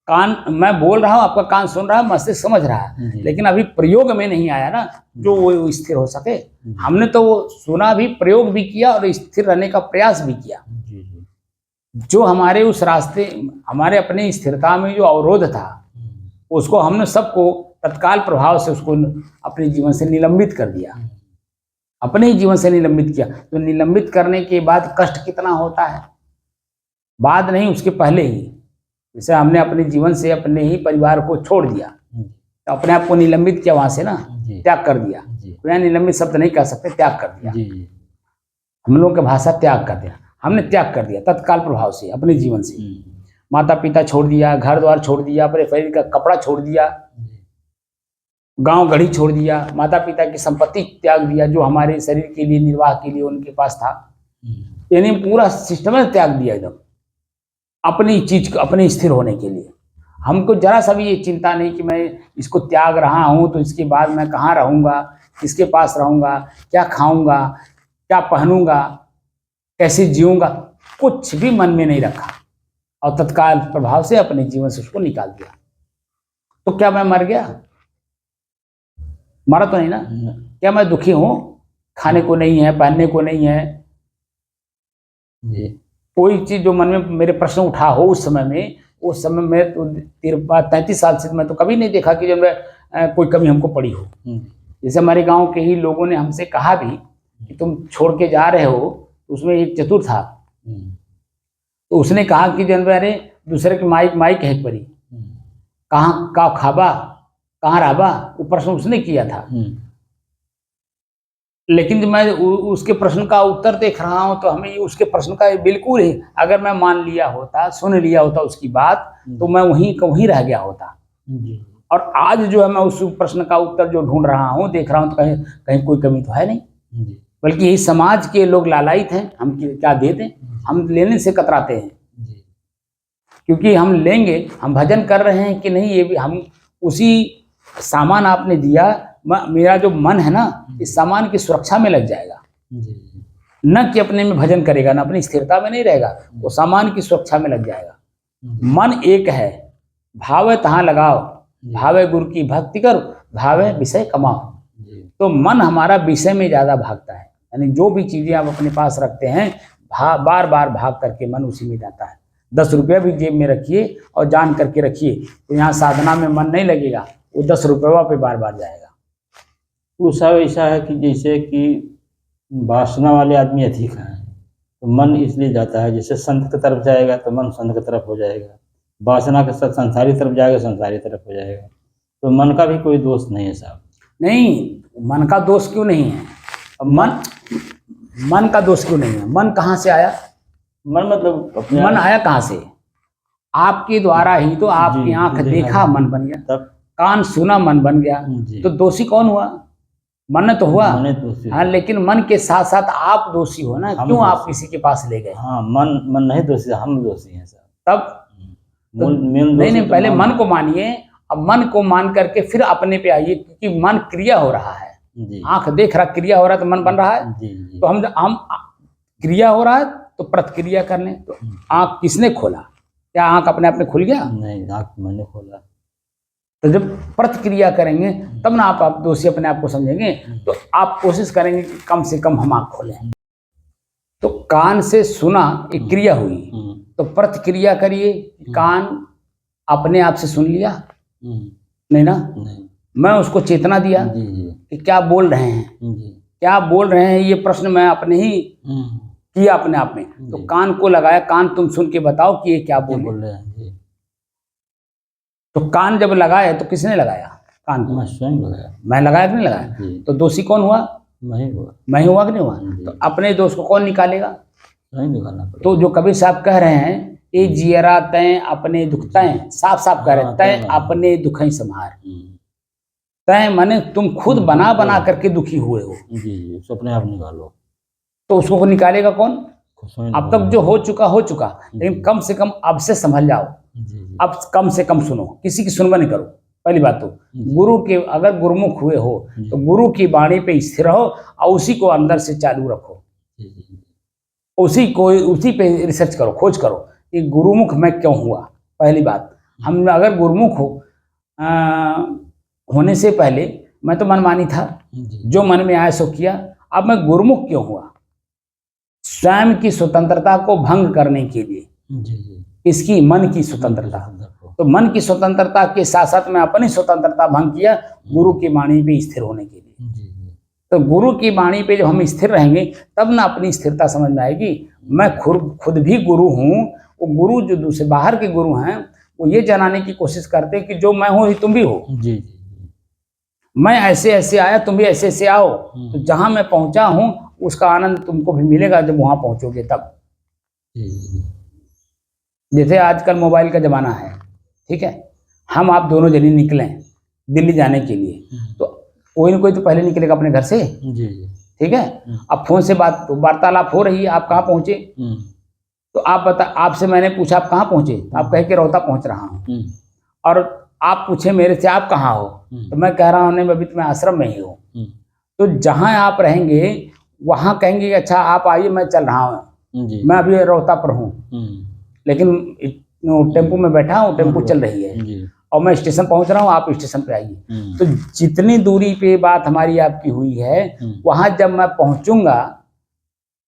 कान, मैं बोल रहा हूं, आपका कान सुन रहा है, मस्तिष्क समझ रहा है, जी। लेकिन अभी प्रयोग में नहीं आया ना, जो वो स्थिर हो सके। जी। हमने तो वो सुना भी, प्रयोग भी किया और स्थिर रहने का प्रयास भी किया। जी, जी, जो हमारे उस रास्ते, हमारे अपनी स्थिरता में जो अवरोध था, उसको हमने सबको तत्काल प्रभाव से उसको अपने जीवन से निलंबित कर दिया, अपने ही जीवन से निलंबित किया। तो निलंबित करने के बाद कष्ट कितना होता है, बाद नहीं, उसके पहले ही। जैसे हमने अपने जीवन से अपने ही परिवार को छोड़ दिया, तो अपने आप को निलंबित किया वहां से ना, जी। त्याग कर दिया। जी, तो यहाँ निलंबित शब्द नहीं कह सकते, त्याग कर दिया। जी, जी, हम लोगों की भाषा त्याग कर दिया, हमने त्याग कर दिया तत्काल प्रभाव से अपने जीवन से। माता पिता छोड़ दिया, घर द्वार छोड़ दिया, अपने शरीर का कपड़ा छोड़ दिया, गांव गढ़ी छोड़ दिया, माता पिता की संपत्ति त्याग दिया जो हमारे शरीर के लिए, निर्वाह के लिए उनके पास था, यानी पूरा सिस्टम त्याग दिया एकदम, अपनी चीज को, अपने स्थिर होने के लिए। हमको जरा सा भी ये चिंता नहीं कि मैं इसको त्याग रहा हूं तो इसके बाद मैं कहाँ रहूंगा, किसके पास रहूंगा, क्या खाऊंगा, क्या पहनूंगा, कैसे जीऊंगा, कुछ भी मन में नहीं रखा और तत्काल प्रभाव से अपने जीवन से उसको निकाल दिया। तो क्या मैं मर गया? मरा तो नहीं ना। क्या मैं दुखी हूं? खाने को नहीं है, पहनने को नहीं है, जी, कोई चीज जो मन में मेरे प्रश्न उठा हो उस समय में, उस समय में तो 33 साल से मैं तो कभी नहीं देखा कि जब मैं कोई कमी हमको पड़ी हो। जैसे हमारे गांव के ही लोगों ने हमसे कहा भी कि तुम छोड़ के जा रहे हो, उसमें एक चतुर था, तो उसने कहा कि जन अरे दूसरे की माइक माइक है परी, कहाँ का खाबा, कहाँ रहबा, वो प्रश्न उसने किया था। लेकिन जब मैं उसके प्रश्न का उत्तर देख रहा हूं तो हमें उसके प्रश्न का बिल्कुल ही, अगर मैं मान लिया होता, सुन लिया होता उसकी बात, तो मैं वहीं का वहीं रह गया होता। और आज जो है मैं उस प्रश्न का उत्तर जो ढूंढ रहा हूं, देख रहा हूं, तो कहीं कहीं कोई कमी तो है नहीं, बल्कि यही समाज के लोग लालायित हैं, हम क्या दे दें, हम लेने से कतराते हैं, क्योंकि हम लेंगे, हम भजन कर रहे हैं कि नहीं, ये भी हम उसी सामान आपने दिया, मेरा जो मन है ना, इस सामान की सुरक्षा में लग जाएगा, न कि अपने में भजन करेगा, न अपनी स्थिरता में नहीं रहेगा, वो सामान की सुरक्षा में लग जाएगा। मन एक है, भावे तहाँ लगाओ, भावे गुरु की भक्ति करो, भावे विषय कमाओ। तो मन हमारा विषय में ज्यादा भागता है, यानी जो भी चीजें आप अपने पास रखते हैं, बार बार भाग करके मन उसी में जाता है। 10 रुपये भी जेब में रखिए और जान करके रखिए, तो यहाँ साधना में मन नहीं लगेगा, वो 10 रुपये पे बार बार जाएगा। वो सब ऐसा है कि जैसे कि वासना वाले आदमी अधिक हैं, तो मन इसलिए जाता है, जैसे संत की तरफ जाएगा तो मन संत की तरफ हो जाएगा, वासना के साथ संसारी तरफ जाएगा, संसारी तरफ हो जाएगा। तो मन का भी कोई दोष नहीं है साहब। नहीं, मन का दोष क्यों नहीं है? मन का दोष क्यों नहीं है? मन कहाँ से आया? मन मतलब मन आया कहाँ से? आपके द्वारा ही तो, आपकी आंख देखा मन बन गया, तब कान सुना मन बन गया, तो दोषी कौन हुआ? मन तो हुआ। हाँ, लेकिन मन के साथ साथ आप दोषी हो ना, क्यों आप किसी के पास ले गए? हाँ, मन नहीं दोषी, हम दोषी हैं साहब। तब नहीं, पहले मन को मानिए अब मन को मान करके फिर अपने पे आइए, क्योंकि मन क्रिया हो रहा है। जी आंख देख रहा, क्रिया हो रहा है तो मन बन रहा है। जी जी तो हम क्रिया हो रहा है तो प्रतिक्रिया करने। तो आंख किसने खोला? क्या आंख अपने आप में खुल गया? नहीं, आँख मैंने खोला। तो जब प्रतिक्रिया करेंगे तब ना आप दोषी अपने आप को समझेंगे। तो आप कोशिश करेंगे कि कम से कम हम आंख खोलें। तो कान से सुना, एक क्रिया हुई, तो प्रतिक्रिया करिए। कान अपने आप से सुन लिया? नहीं ना। नहीं। मैं उसको चेतना दिया जी जी कि क्या बोल रहे हैं, जी क्या बोल रहे हैं, ये प्रश्न मैं अपने ही किया अपने आप में। तो जी। कान को लगाया, कान तुम सुन के बताओ कि ये क्या बोल बोल रहे हैं जी। तो कान जब लगाया तो किसने लगाया कान को? मैं स्वयं लगाया। मैं लगाया कि नहीं लगाया? जी। तो दोषी कौन हुआ? मैं हुआ। मैं हुआ कि नहीं हुआ? जी। तो अपने दोष को कौन निकालेगा? स्वयं निकालना पड़ेगा। तो जो कबीर साहब कह रहे हैं, ये जियरा तय अपने दुख तय, साफ साफ कह रहे हैं, तय अपने दुख संहार। तय माने तुम खुद बना बना करके दुखी हुए हो। जी जी, उसको अपने आप निकालो। तो उसको निकालेगा कौन? स्वयं अब तक जो हो चुका, लेकिन कम से कम अब से संभल जाओ। जी अब कम से कम सुनो, किसी की सुनवा नहीं करो। पहली बात तो गुरु के, अगर गुरुमुख हुए हो तो गुरु की वाणी पे स्थिर रहो और उसी को अंदर से चालू रखो। उसी पे रिसर्च करो, खोज करो कि गुरुमुख मैं क्यों हुआ। पहली बात, हम अगर गुरुमुख होने से पहले मैं तो मनमानी था, जो मन में आया सो किया। अब मैं गुरुमुख क्यों हुआ? स्वयं की स्वतंत्रता को भंग करने के लिए। इसकी मन की स्वतंत्रता। तो मन की स्वतंत्रता के साथ साथ मैं अपनी स्वतंत्रता भंग किया गुरु की वाणी पे स्थिर होने के लिए। तो गुरु की वाणी पे जब हम स्थिर रहेंगे तब ना अपनी स्थिरता समझ में आएगी। मैं खुद भी गुरु हूँ। वो गुरु जो दूसरे बाहर के गुरु हैं वो ये जनाने की कोशिश करते हैं कि जो मैं हूँ ही तुम भी हो। मैं ऐसे ऐसे आया, तुम भी ऐसे ऐसे आओ। तो जहां मैं पहुंचा हूं उसका आनंद तुमको भी मिलेगा जब वहां पहुंचोगे तब। जैसे आजकल मोबाइल का जमाना है, ठीक है, हम आप दोनों जने निकले दिल्ली जाने के लिए, तो कोई ना कोई तो पहले निकलेगा अपने घर से। ठीक है, अब फोन से वार्तालाप हो रही है, आप कहाँ पहुंचे? तो आप बता, आपसे मैंने पूछा आप कहाँ पहुंचे? आप कहे कि रोहता पहुंच रहा हूँ। और आप पूछे मेरे से आप कहाँ हो? तो मैं कह रहा हूँ नहीं, अभी तो मैं आश्रम में ही हूँ। तो जहाँ आप रहेंगे वहाँ कहेंगे अच्छा आप आइए, मैं चल रहा हूँ, मैं अभी रोहता पर हूँ, लेकिन टेम्पो में बैठा हूँ, टेम्पो चल रही है और मैं स्टेशन पहुँच रहा हूँ, आप स्टेशन पे आइए। तो जितनी दूरी पे बात हमारी आपकी हुई है, वहाँ जब मैं पहुँचूंगा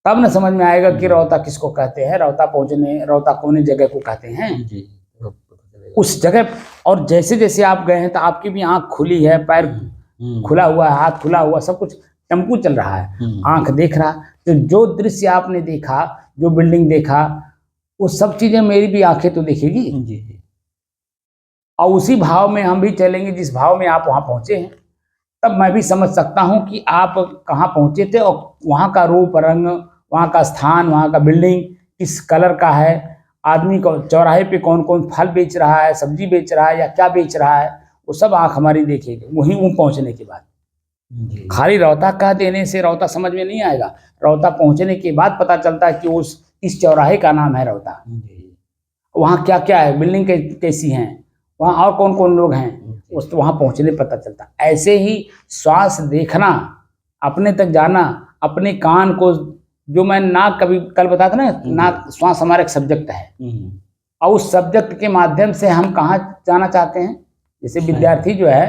तब न समझ में आएगा कि रोहता किसको कहते हैं, रोहता कौन जगह को कहते हैं उस जगह। और जैसे जैसे आप गए हैं तो आपकी भी आंख खुली है, पैर खुला हुआ है, हाथ खुला हुआ, सब कुछ टेम्पू चल रहा है, आंख देख रहा। तो जो दृश्य आपने देखा, जो बिल्डिंग देखा, वो सब चीजें मेरी भी आंखें तो देखेगी। और उसी भाव में हम भी चलेंगे जिस भाव में आप वहां पहुंचे हैं। तब मैं भी समझ सकता हूं कि आप कहाँ पहुंचे थे और वहां का रूप रंग, वहां का स्थान, वहां का बिल्डिंग किस कलर का है, आदमी को चौराहे पे कौन कौन फल बेच रहा है, सब्जी बेच रहा है या क्या बेच रहा है, वो सब आंख हमारी देखेगी वहीं पहुंचने के बाद। खाली रोहता कह देने से रोहता समझ में नहीं आएगा। रोहता पहुंचने के बाद पता चलता है कि उस इस चौराहे का नाम है रोहता। वहाँ क्या क्या है, बिल्डिंग कैसी हैं, वहाँ और कौन कौन लोग हैं, उस वहाँ पहुंचने पता चलता। ऐसे ही श्वास देखना, अपने तक जाना, अपने कान को, जो मैं नाक कभी कल बताया था ना, नाक श्वास हमारा एक सब्जेक्ट है और उस सब्जेक्ट के माध्यम से हम कहाँ जाना चाहते हैं। जैसे विद्यार्थी जो है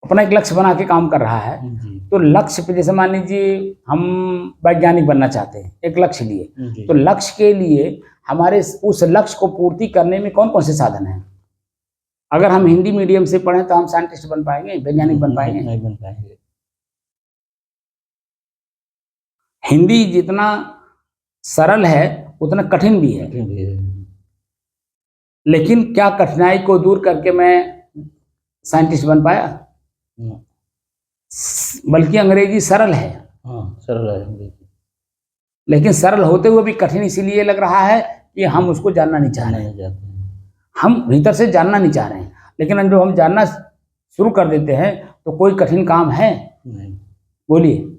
अपना एक लक्ष्य बना के काम कर रहा है, तो लक्ष्य पे जैसे मान लीजिए हम वैज्ञानिक बनना चाहते हैं, एक लक्ष्य लिए, तो लक्ष्य के लिए हमारे उस लक्ष्य को पूर्ति करने में कौन कौन से साधन हैं। अगर हम हिंदी मीडियम से पढ़ें तो हम साइंटिस्ट बन पाएंगे, वैज्ञानिक बन पाएंगे? नहीं बन पाएंगे। हिंदी जितना सरल है उतना कठिन भी है, लेकिन क्या कठिनाई को दूर करके मैं साइंटिस्ट बन पाया? बल्कि अंग्रेजी सरल है। सरल है अंग्रेजी, लेकिन सरल होते हुए भी कठिन इसीलिए लग रहा है कि हम उसको जानना नहीं चाह रहे हैं। हम भीतर से जानना नहीं चाह रहे हैं, लेकिन जब हम जानना शुरू कर देते हैं तो कोई कठिन काम है नहीं। बोलिए,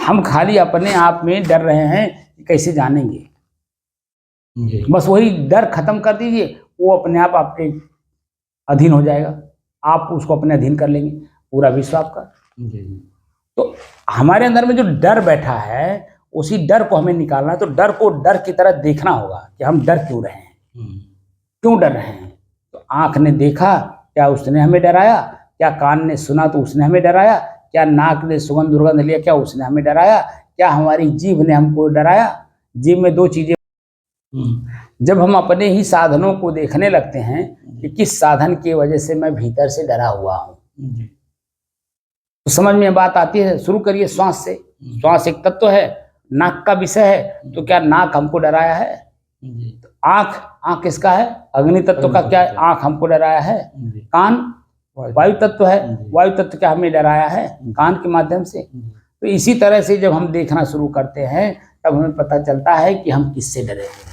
हम खाली अपने आप में डर रहे हैं कि कैसे जानेंगे। बस वही डर खत्म कर दीजिए, वो अपने आप आपके अधीन हो जाएगा, आप उसको अपने अधीन कर लेंगे, पूरा विश्व आपका। जी। तो हमारे अंदर में जो डर बैठा है, उसी डर को हमें निकालना है। तो डर को डर की तरह देखना होगा कि हम डर क्यों रहे हैं, क्यों डर रहे हैं। तो आँख ने देखा, क्या उसने हमें डराया? क्या कान ने सुना तो उसने हमें डराया? क्या नाक ने सुगंध दुर्गंध लिया, क्या उसने हमें डराया? क्या हमारी जीभ ने हमको डराया? जीभ में दो चीजें, जब हम अपने ही साधनों को देखने लगते हैं कि किस साधन की वजह से मैं भीतर से डरा हुआ हूँ, तो समझ में बात आती है। शुरू करिए श्वास से। श्वास एक तत्व है, नाक का विषय है, तो क्या नाक हमको डराया है? तो आँख किसका है? अग्नि तत्व का। क्या आँख हमको डराया है? कान वायु तत्व है, वायु तत्व क्या हमें डराया है? कान के माध्यम से। तो इसी तरह से जब हम देखना शुरू करते हैं, तब हमें पता चलता है कि हम किससे डरे हुए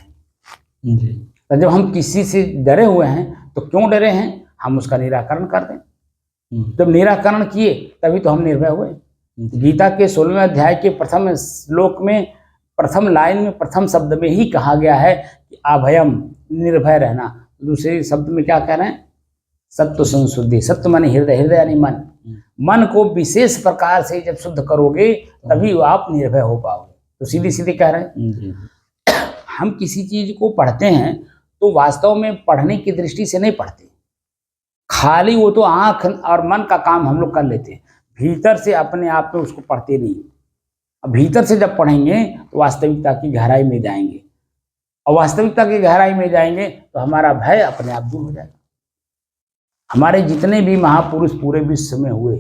हैं। तो जब हम किसी से डरे हुए हैं, तो क्यों डरे हैं, हम उसका निराकरण कर दें। जब निराकरण किए, तभी तो हम निर्भय हुए। गीता के 16वें अध्याय के प्रथम श्लोक में, प्रथम लाइन में, प्रथम शब्द में ही कहा गया है कि अभयम, निर्भय रहना। दूसरे शब्द में क्या कह रहे हैं? सत्व संशुद्धि। सत्व माने हृदय, हृदय यानी मन। मन को विशेष प्रकार से जब शुद्ध करोगे, तभी आप निर्भय हो पाओगे। तो सीधी सीधी कह रहे हैं, हम किसी चीज को पढ़ते हैं तो वास्तव में पढ़ने की दृष्टि से नहीं पढ़ते, खाली वो तो आंख और मन का काम हम लोग कर लेते हैं, भीतर से अपने आप में उसको पढ़ते नहीं। अब भीतर से जब पढ़ेंगे तो वास्तविकता की गहराई में जाएंगे, और वास्तविकता की गहराई में जाएंगे तो हमारा भय अपने आप दूर हो जाएगा। हमारे जितने भी महापुरुष पूरे विश्व में हुए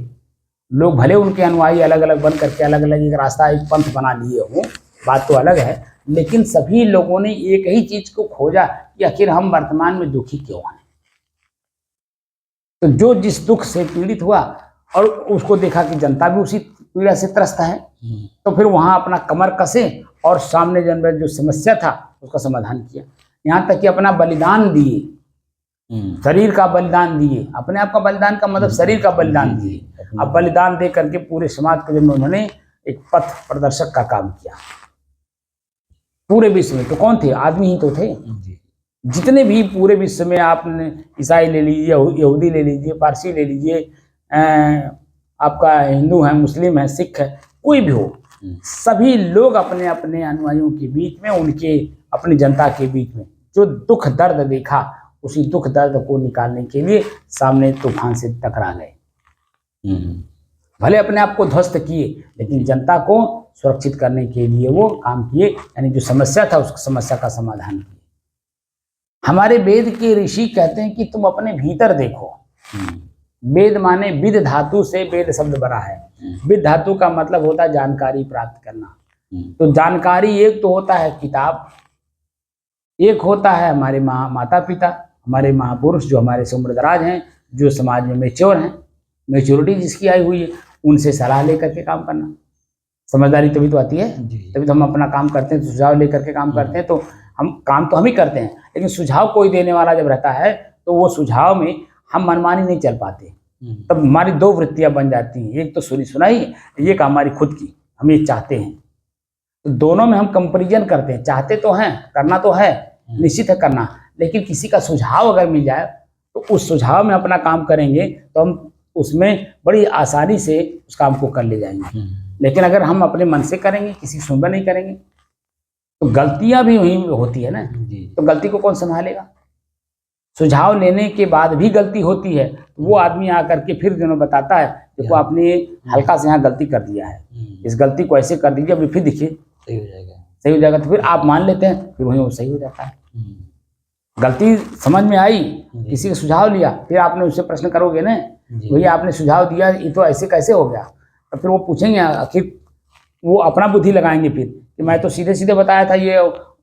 लोग, भले उनके अनुयायी अलग अलग बन करके अलग अलग एक रास्ता, एक पंथ बना लिए हों, बात तो अलग है, लेकिन सभी लोगों ने एक ही चीज को खोजा कि आखिर हम वर्तमान में दुखी क्यों हैं। तो जो जिस दुख से पीड़ित हुआ और उसको देखा कि जनता भी उसी पीड़ा से त्रस्त है, तो फिर वहां अपना कमर कसे और सामने जो समस्या था उसका समाधान किया। यहाँ तक कि अपना बलिदान दिए, शरीर का बलिदान दिए। अपने आप का बलिदान का मतलब शरीर का बलिदान दिए। अब बलिदान दे करके पूरे समाज के लिए उन्होंने एक पथ प्रदर्शक का काम किया पूरे विश्व में। तो कौन थे? आदमी ही तो थे। जितने भी पूरे विश्व में, आपने ईसाई ले लीजिए, यहूदी ले लीजिए, पारसी ले लीजिए, आपका हिंदू है, मुस्लिम है, सिख है, कोई भी हो, सभी लोग अपने अपने अनुयायियों के बीच में, उनके अपनी जनता के बीच में जो दुख दर्द देखा, उसी दुख दर्द को निकालने के लिए सामने तूफान से टकरा गए। भले अपने आप को ध्वस्त किए, लेकिन जनता को सुरक्षित करने के लिए वो काम किए, यानी जो समस्या था उस समस्या का समाधान किए। हमारे वेद के ऋषि कहते हैं कि तुम अपने भीतर देखो। वेद माने विद धातु से वेद शब्द बना है। विद धातु का मतलब होता है जानकारी प्राप्त करना। तो जानकारी एक तो होता है किताब, एक होता है हमारे माता पिता, हमारे महापुरुष जो हमारे से उम्रदराज हैं, जो समाज में मेच्योर हैं, मेच्योरिटी जिसकी आई हुई है, उनसे सलाह लेकर के काम करना। समझदारी तभी तो आती है, तभी तो हम अपना काम करते हैं, सुझाव लेकर के काम करते हैं। तो हम काम तो हम ही करते हैं, लेकिन सुझाव कोई देने वाला जब रहता है तो वो सुझाव में हम मनमानी नहीं चल पाते। तब हमारी दो वृत्तियां बन जाती हैं, एक तो सुनी सुनाई, एक हमारी खुद की, हम ये चाहते हैं। तो दोनों में हम कंपैरिजन करते हैं। चाहते तो हैं, करना तो है, निश्चित है करना, लेकिन किसी का सुझाव अगर मिल जाए तो उस सुझाव में अपना काम करेंगे तो हम उसमें बड़ी आसानी से उस काम को कर ले जाएंगे। लेकिन अगर हम अपने मन से करेंगे, किसी सुनवा नहीं करेंगे, तो गलतियां भी वहीं होती है ना। तो गलती को कौन संभालेगा? सुझाव लेने के बाद भी गलती होती है, तो वो आदमी आकर के फिर जो बताता है, देखो आपने हल्का से यहाँ गलती कर दिया है, इस गलती को ऐसे कर दीजिए, अभी फिर देखिए सही हो जाएगा, सही हो जाएगा। तो फिर आप मान लेते हैं, फिर वहीं वो सही हो जाता है। गलती समझ में आई, किसी का सुझाव लिया, फिर आपने उससे प्रश्न करोगे ना, भैया आपने सुझाव दिया, ये तो ऐसे कैसे हो गया? तो फिर वो पूछेंगे, आखिर वो अपना बुद्धि लगाएंगे फिर कि मैं तो सीधे सीधे बताया था, ये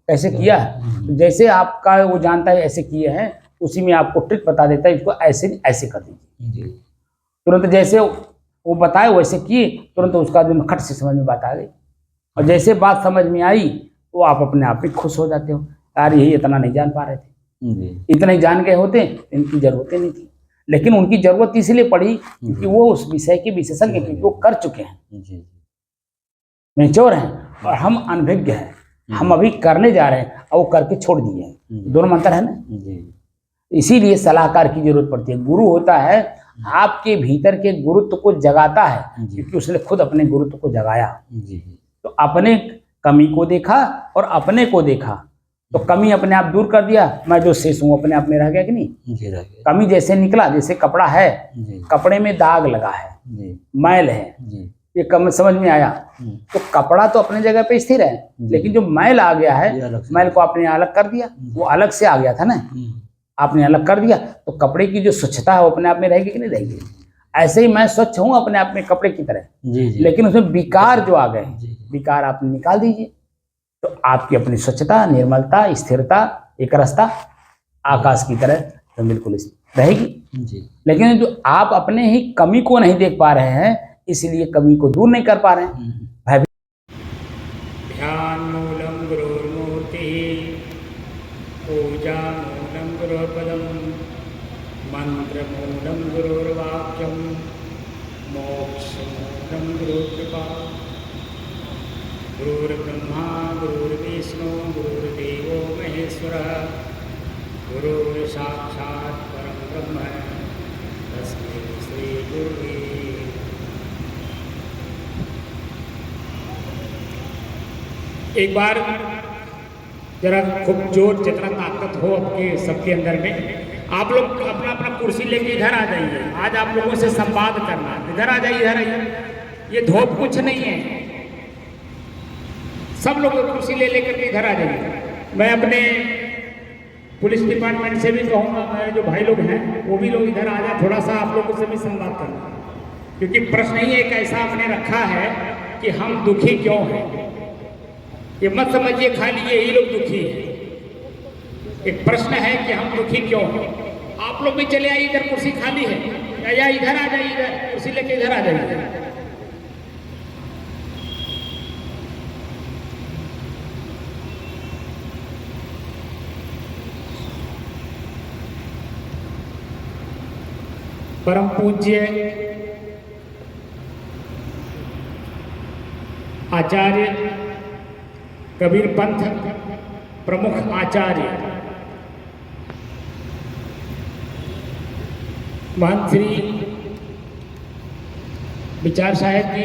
कैसे किया। तो जैसे आपका वो जानता है ऐसे किए हैं, उसी में आपको ट्रिक बता देता है, इसको ऐसे ऐसे कर दीजिए। तुरंत जैसे वो बताए वैसे किए, तुरंत उसका दिन खट से समझ में बात आ गई। और जैसे बात समझ में आई तो आप अपने आप ही खुश हो जाते हो, यार यही इतना नहीं जान पा रहे थे, इतना ही जान गए होते, इनकी जरूरतें नहीं थी। लेकिन उनकी जरूरत इसलिए पड़ी क्योंकि वो उस विषय के विशेषज्ञ, क्योंकि वो कर चुके हैं, मेच्योर हैं, और हम अनभिज्ञ हैं, हम अभी करने जा रहे हैं और वो करके छोड़ दिए हैं। दोनों में अंतर है ना। इसीलिए सलाहकार की जरूरत पड़ती है। गुरु होता है आपके भीतर के गुरुत्व को जगाता है, जी। क्योंकि उसने खुद अपने गुरुत्व को जगाया। जी तो अपने कमी को देखा और अपने को देखा, तो कमी अपने आप दूर कर दिया, मैं जो शेष हूँ अपने आप में रह गया कि नहीं। जी रह गया। कमी जैसे निकला, जैसे कपड़ा है, जी कपड़े में दाग लगा है, जी मैल है, जी ये कम समझ में आया। तो कपड़ा तो अपने जगह पे स्थिर है, लेकिन जो मैल आ गया ये है, अलग से मैल को आपने अलग कर दिया, वो अलग से आ गया था ना, आपने अलग कर दिया, तो कपड़े की जो स्वच्छता है वो अपने आप में रहेगी कि नहीं रहेगी। ऐसे ही मैं स्वच्छ हूँ अपने आप में कपड़े की तरह, जी जी लेकिन उसमें विकार जो आ गए, जी। विकार आप निकाल दीजिए, तो आपकी अपनी स्वच्छता, निर्मलता, स्थिरता, एक रास्ता आकाश की तरह तो बिल्कुल रहेगी। जी लेकिन जो आप अपने ही कमी को नहीं देख पा रहे हैं, इसलिए कमी को दूर नहीं कर पा रहे हैं। ध्यान मूलम गुरुर्मूर्ति, पूजा मूलम गुरुर्पदम, मंत्र मूलम गुरुर्वाक्यम, मोक्ष मूलम गुरुर्कृपा। गुरुर्ब्रह्मा गुरुर्विष्णु गुरुर्देवो महेश्वरः, गुरुर् साक्षात् परं ब्रह्म तस्मै श्री गुरुवे। एक बार जरा खूब जोर, जितना ताकत हो आपके सबके अंदर में, आप लोग अपना अपना कुर्सी लेके इधर आ जाइए। आज आप लोगों से संवाद करना है। इधर आ जाइए, इधर आइए। ये धोप कुछ नहीं है, सब लोग कुर्सी ले लेकर के इधर आ जाइए। मैं अपने पुलिस डिपार्टमेंट से भी कहूँगा, मैं जो भाई लोग हैं वो भी लोग इधर आ जाए, थोड़ा सा आप लोगों से भी संवाद करना, क्योंकि प्रश्न ही एक ऐसा आपने रखा है कि हम दुखी क्यों हैं। ये मत समझिए खाली यही लोग दुखी हैं। एक प्रश्न है कि हम दुखी क्यों हैं। आप लोग भी चले आइए, इधर कुर्सी खाली है, या इधर आ जाइए, इधर कुर्सी लेके इधर आ जाइए। परम पूज्य आचार्य कबीर पंथ प्रमुख आचार्य महंत श्री विचार साहेब जी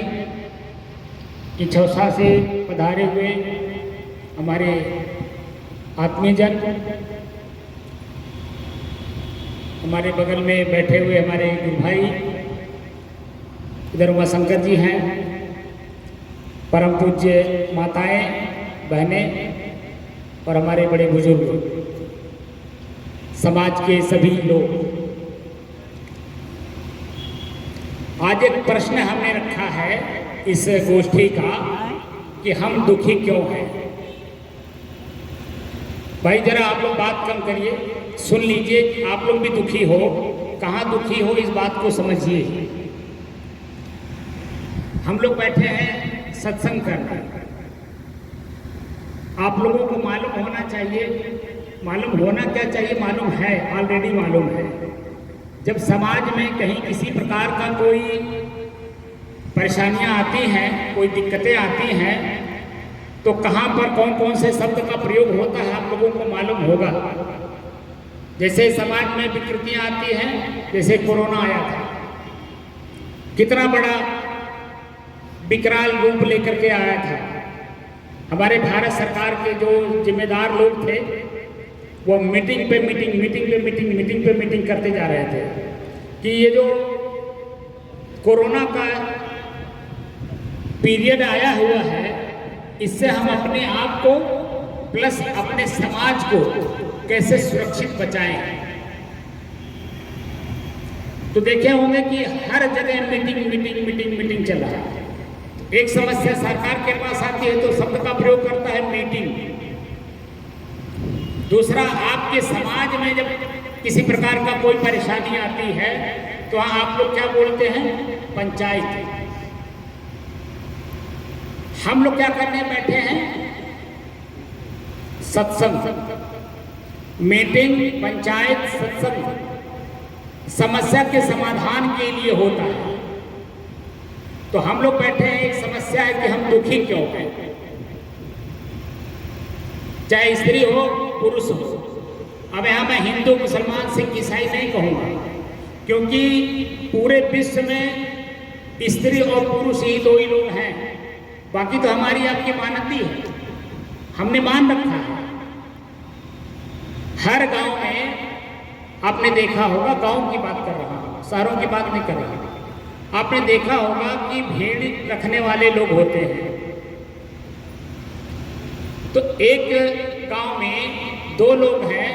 की छौसा से पधारे हुए हमारे आत्मीयजन, हमारे बगल में बैठे हुए हमारे गुरु भाई, इधर उमाशंकर जी हैं, परम पूज्य माताएं, बहनें और हमारे बड़े बुजुर्ग, समाज के सभी लोग। आज एक प्रश्न हमने रखा है इस गोष्ठी का कि हम दुखी क्यों हैं। भाई जरा आप लोग बात कम करिए, सुन लीजिए। आप लोग भी दुखी हो, कहाँ दुखी हो इस बात को समझिए। हम लोग बैठे हैं सत्संग करने, आप लोगों को मालूम होना चाहिए, मालूम होना क्या चाहिए, मालूम है, ऑलरेडी मालूम है। जब समाज में कहीं किसी प्रकार का कोई परेशानियां आती हैं, कोई दिक्कतें आती हैं, तो कहाँ पर कौन कौन से शब्द का प्रयोग होता है आप लोगों को मालूम होगा। जैसे समाज में विकृतियां आती हैं, जैसे कोरोना आया था, कितना बड़ा विकराल रूप लेकर के आया था। हमारे भारत सरकार के जो जिम्मेदार लोग थे वो मीटिंग पे मीटिंग, मीटिंग पे मीटिंग, मीटिंग पे मीटिंग करते जा रहे थे कि ये जो कोरोना का पीरियड आया हुआ है, इससे हम अपने आप को प्लस अपने समाज को कैसे सुरक्षित बचाएं। तो देखे होंगे कि हर जगह मीटिंग मीटिंग मीटिंग मीटिंग चल रहा है। एक समस्या सरकार के पास आती है तो शब्द का प्रयोग करता है मीटिंग। दूसरा, आपके समाज में जब किसी प्रकार का कोई परेशानी आती है तो आप लोग क्या बोलते हैं, पंचायत। हम लोग क्या करने बैठे हैं, सत्संग। मीटिंग, पंचायत, सत्संग समस्या के समाधान के लिए होता है। तो हम लोग बैठे हैं, एक समस्या है कि हम दुखी क्यों हैं। चाहे स्त्री हो पुरुष हो, अब यहाँ मैं हिंदू मुसलमान सिख ईसाई नहीं कहूँगा, क्योंकि पूरे विश्व में स्त्री और पुरुष ही दो ही लोग हैं, बाकी तो हमारी आपकी मानती है, हमने मान रखा है। हर गांव में आपने देखा होगा, गांव की बात कर रहा हूँ, शहरों की बात नहीं कर रहा हूँ, आपने देखा होगा कि भेड़ रखने वाले लोग होते हैं। तो एक गांव में दो लोग हैं,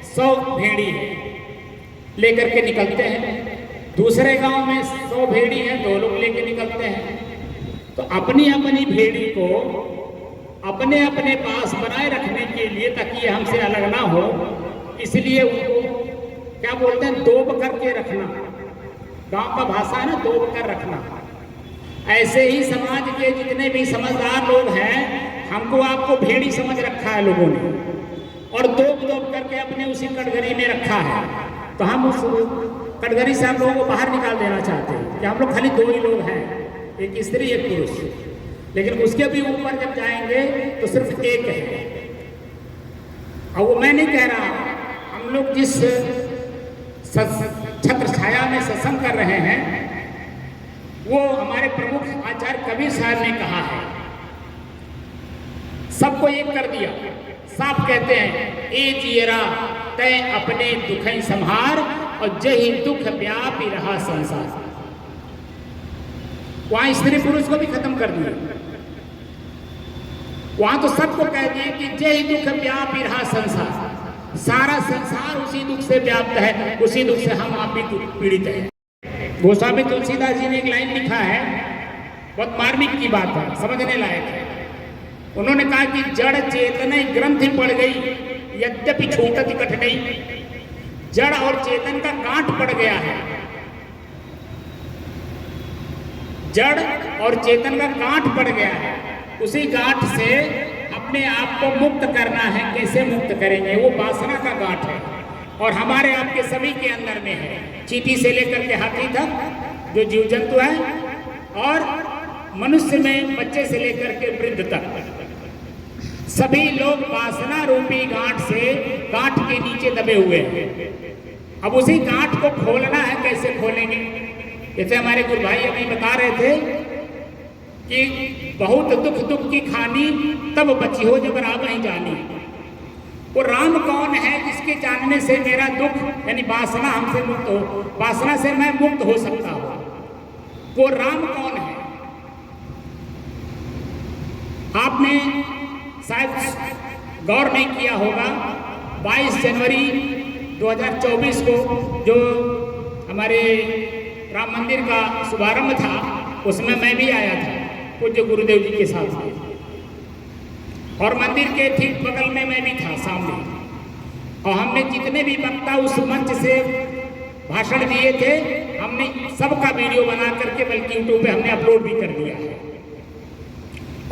100 भेड़ी है लेकर के निकलते हैं, दूसरे गांव में 100 भेड़ी है, 2 लोग लेके निकलते हैं। तो अपनी अपनी भेड़ी को अपने अपने पास बनाए रखने के लिए, ताकि हमसे अलग ना हो, इसलिए उनको क्या बोलते हैं, दोब करके रखना। गांव का भाषा है ना, दोब कर रखना। ऐसे ही समाज के जितने भी समझदार लोग हैं, हमको आपको भेड़ी समझ रखा है लोगों ने, और दोब दोब करके अपने उसी कटघरी में रखा है। तो हम उस कटघरी से हम लोगों को बाहर निकाल देना चाहते हैं कि हम लोग खाली 2 ही लोग हैं, एक स्त्री एक पुरुष। लेकिन उसके भी ऊपर जब जाएंगे तो सिर्फ एक है। और वो मैं नहीं कह रहा, हम लोग जिस छत्र छाया में सत्संग कर रहे हैं, वो हमारे प्रमुख आचार्य कबीर साहब ने कहा है, सबको एक कर दिया। साफ कहते हैं, ए जियरा तय अपने दुखई संहार, और जही दुख व्यापी रहा संसार। वहां स्त्री पुरुष को भी खत्म कर दिया, वहां तो सबको कह दिए कि जय दुख व्यापी रहा संसार। सारा संसार उसी दुख से व्याप्त है, उसी दुख से हम आप भी पीड़ित हैं। गोस्वामी तुलसीदास जी ने एक लाइन लिखा है, बहुत मार्मिक की बात है, समझने लायक है। उन्होंने कहा कि जड़ चेतन ग्रंथि पड़ गई, यद्यपि छूटत कठिनाई। जड़ और चेतन का गांठ पड़ गया है, जड़ और चेतन का गांठ पड़ गया है। उसी गांठ से अपने आप को मुक्त करना है। कैसे मुक्त करेंगे? वो वासना का गांठ है, और हमारे आपके सभी के अंदर में है। चींटी से लेकर के हाथी तक जो जीव जंतु है, और मनुष्य में बच्चे से लेकर के वृद्ध तक, सभी लोग वासना रूपी गांठ से, गांठ के नीचे दबे हुए हैं। अब उसी गांठ को खोलना है। कैसे खोलेंगे? जैसे हमारे गुरु भाई अभी बता रहे थे कि बहुत दुख की खानी तब बची हो जब राम नहीं जानी। वो राम कौन है जिसके जानने से मेरा दुख यानी वासना हमसे मुक्त हो, वासना से मैं मुक्त हो सकता हूं? वो राम कौन है? आपने शायद गौर नहीं किया होगा, 22 जनवरी 2024 को जो हमारे राम मंदिर का शुभारंभ था, उसमें मैं भी आया था पूज्य गुरुदेव जी के साथ में, और मंदिर के ठीक बगल में मैं भी था सामने। और हमने जितने भी वक्ता उस मंच से भाषण दिए थे, हमने सबका वीडियो बना करके बल्कि यूट्यूब पे हमने अपलोड भी कर दिया है,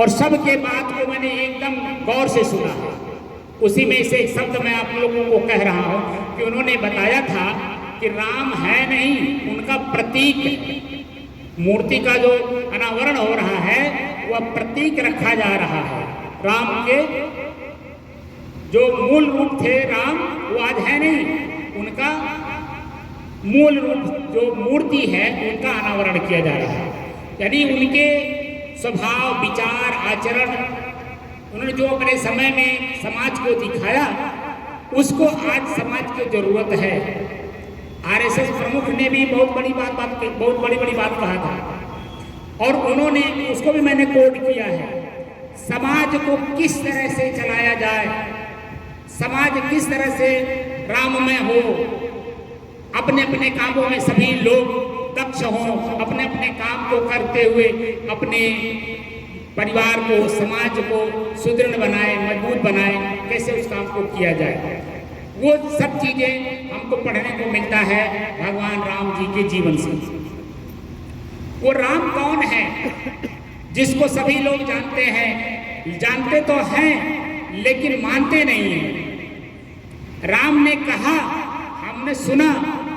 और सबके बात को मैंने एकदम गौर से सुना है। उसी में से एक शब्द मैं आप लोगों को कह रहा हूं कि उन्होंने बताया था कि राम है नहीं, उनका प्रतीक है। मूर्ति का जो अनावरण हो रहा है वह प्रतीक रखा जा रहा है। राम के जो मूल रूप थे राम, वो आज है नहीं, उनका मूल रूप जो मूर्ति है उनका अनावरण किया जा रहा है। यानी उनके स्वभाव, विचार, आचरण, उन्होंने जो अपने समय में समाज को दिखाया, उसको आज समाज की जरूरत है। आरएसएस प्रमुख ने भी बहुत बड़ी बात कहा था, और उन्होंने उसको भी मैंने कोट किया है। समाज को किस तरह से चलाया जाए, समाज किस तरह से राममय हो, अपने अपने कामों में सभी लोग दक्ष हों, अपने अपने काम को करते हुए अपने परिवार को, समाज को सुदृढ़ बनाए, मजबूत बनाए, कैसे उस काम को किया जाए, वो सब चीजें हमको पढ़ने को मिलता है भगवान राम जी के जीवन से। वो राम कौन है जिसको सभी लोग जानते हैं, जानते तो हैं लेकिन मानते नहीं हैं। राम ने कहा, हमने सुना,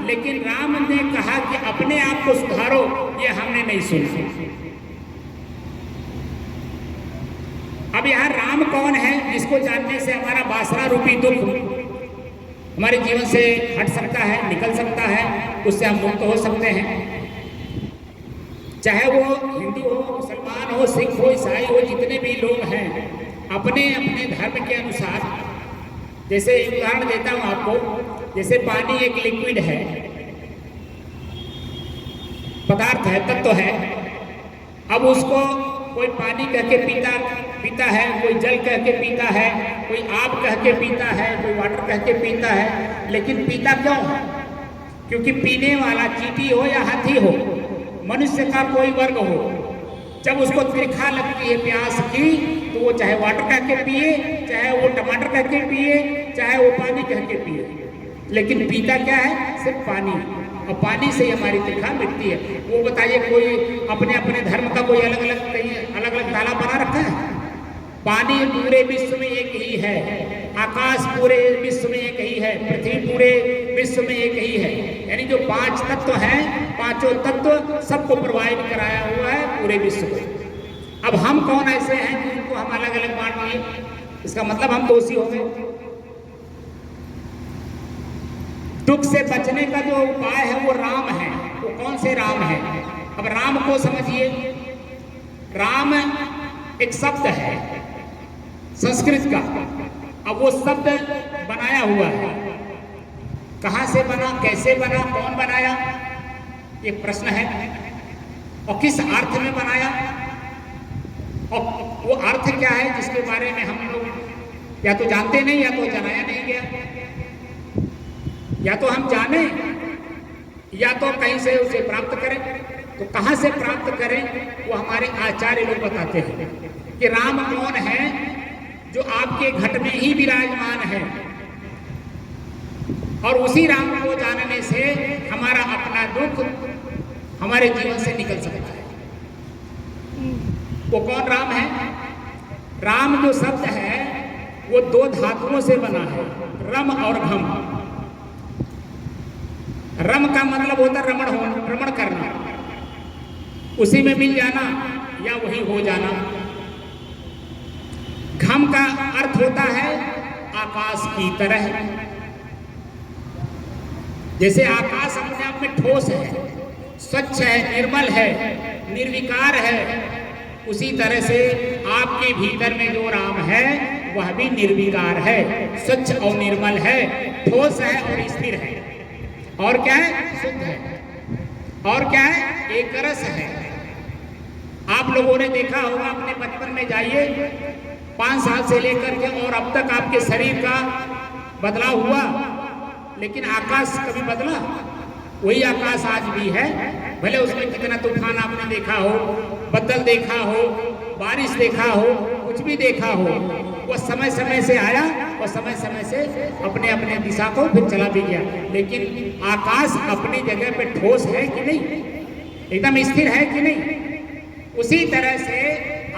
लेकिन राम ने कहा कि अपने आप को सुधारो, ये हमने नहीं सुना। अब यहाँ राम कौन है जिसको जानने से हमारा वासना रूपी दुख हमारे जीवन से हट सकता है, निकल सकता है, उससे हम मुक्त हो सकते हैं। चाहे वो हिंदू हो, मुसलमान हो, सिख हो, ईसाई हो, जितने भी लोग हैं अपने अपने धर्म के अनुसार, जैसे एक उदाहरण देता हूँ आपको, जैसे पानी एक लिक्विड है, पदार्थ है, तत्व है। अब उसको कोई पानी कह के पीता है, कोई जल कह के पीता है, कोई आग कह के पीता है, कोई वाटर कह के पीता है, लेकिन पीता क्यों है? क्योंकि पीने वाला चींटी हो या हाथी हो, मनुष्य का कोई वर्ग हो, जब उसको तिरखा लगती है प्यास की, तो वो चाहे वाटर कह के पिए, चाहे वो टमाटर कह के पिए, चाहे वो पानी कह के पिए, लेकिन पीता क्या है? सिर्फ पानी। और पानी से ही हमारी तिरखा मिटती है। वो बताइए, कोई अपने अपने धर्म का कोई अलग अलग कहीं अलग अलग तालाब बना रखा है? पानी पूरे विश्व में एक ही है, आकाश पूरे विश्व में एक ही है, पृथ्वी पूरे विश्व में एक ही है। यानी जो 5 तत्व हैं, पांचों तत्व सबको प्रोवाइड कराया हुआ है पूरे विश्व को। अब हम कौन ऐसे हैं जिनको हम अलग अलग बांट लिए? इसका मतलब हम दोषी हो गए। दुख से बचने का जो उपाय है वो राम है। वो कौन से राम है? अब राम को समझिए। राम एक शब्द है संस्कृत का। अब वो शब्द बनाया हुआ है, कहां से बना, कैसे बना, कौन बनाया, ये प्रश्न है। और किस अर्थ में बनाया, और वो अर्थ क्या है जिसके बारे में हम लोग या तो जानते नहीं या तो जनाया नहीं गया। या तो हम जाने या तो कहीं से उसे प्राप्त करें। तो कहां से प्राप्त करें वो हमारे आचार्य लोग बताते हैं कि राम कौन है? जो आपके घट में ही विराजमान है। और उसी राम को जानने से हमारा अपना दुख हमारे जीवन से निकल सकता है। वो कौन राम है? राम जो शब्द है वो 2 धातुओं से बना है, रम और घम। रम का मतलब होता है रमण करना, उसी में मिल जाना या वही हो जाना। घम का अर्थ होता है आकाश की तरह। जैसे आकाश अपने आप में ठोस है, स्वच्छ है, निर्मल है, निर्विकार है, उसी तरह से आपके भीतर में जो राम है वह भी निर्विकार है, स्वच्छ और निर्मल है, ठोस है और स्थिर है। और क्या है? शुद्ध है। और क्या है? एक रस है। आप लोगों ने देखा होगा, अपने बचपन में जाइए, 5 साल से लेकर के और अब तक आपके शरीर का बदलाव हुआ, लेकिन आकाश कभी बदला? वही आकाश आज भी है। भले उसमें कितना तूफान आपने देखा हो, बदल देखा हो, बारिश देखा हो, कुछ भी देखा हो, वो समय समय से आया और समय समय से अपने अपने दिशा को फिर चला भी गया। लेकिन आकाश अपनी जगह पे ठोस है कि नहीं? एकदम स्थिर है कि नहीं? उसी तरह से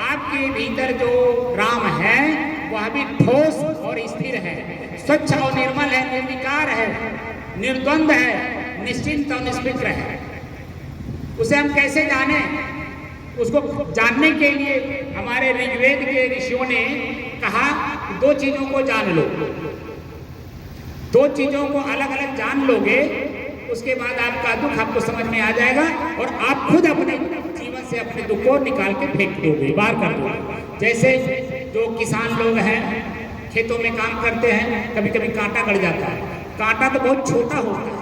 आपके भीतर जो राम है वह भी ठोस और स्थिर है, स्वच्छ और निर्मल है, निर्विकार है, निर्द्वंद है, निश्चिंत और निष्फिक्र है। उसे हम कैसे जाने? उसको जानने के लिए हमारे ऋग्वेद के ऋषियों ने कहा 2 चीजों को जान लो। 2 चीजों को अलग अलग जान लोगे, उसके बाद आपका दुख आपको समझ में आ जाएगा और आप खुद अपने जीवन से अपने दुख को निकाल के फेंक दोगे, बाहर कर दोगे। जैसे जो किसान लोग हैं, खेतों में काम करते हैं, कभी कभी कांटा गड़ जाता है। कांटा तो बहुत छोटा होता है,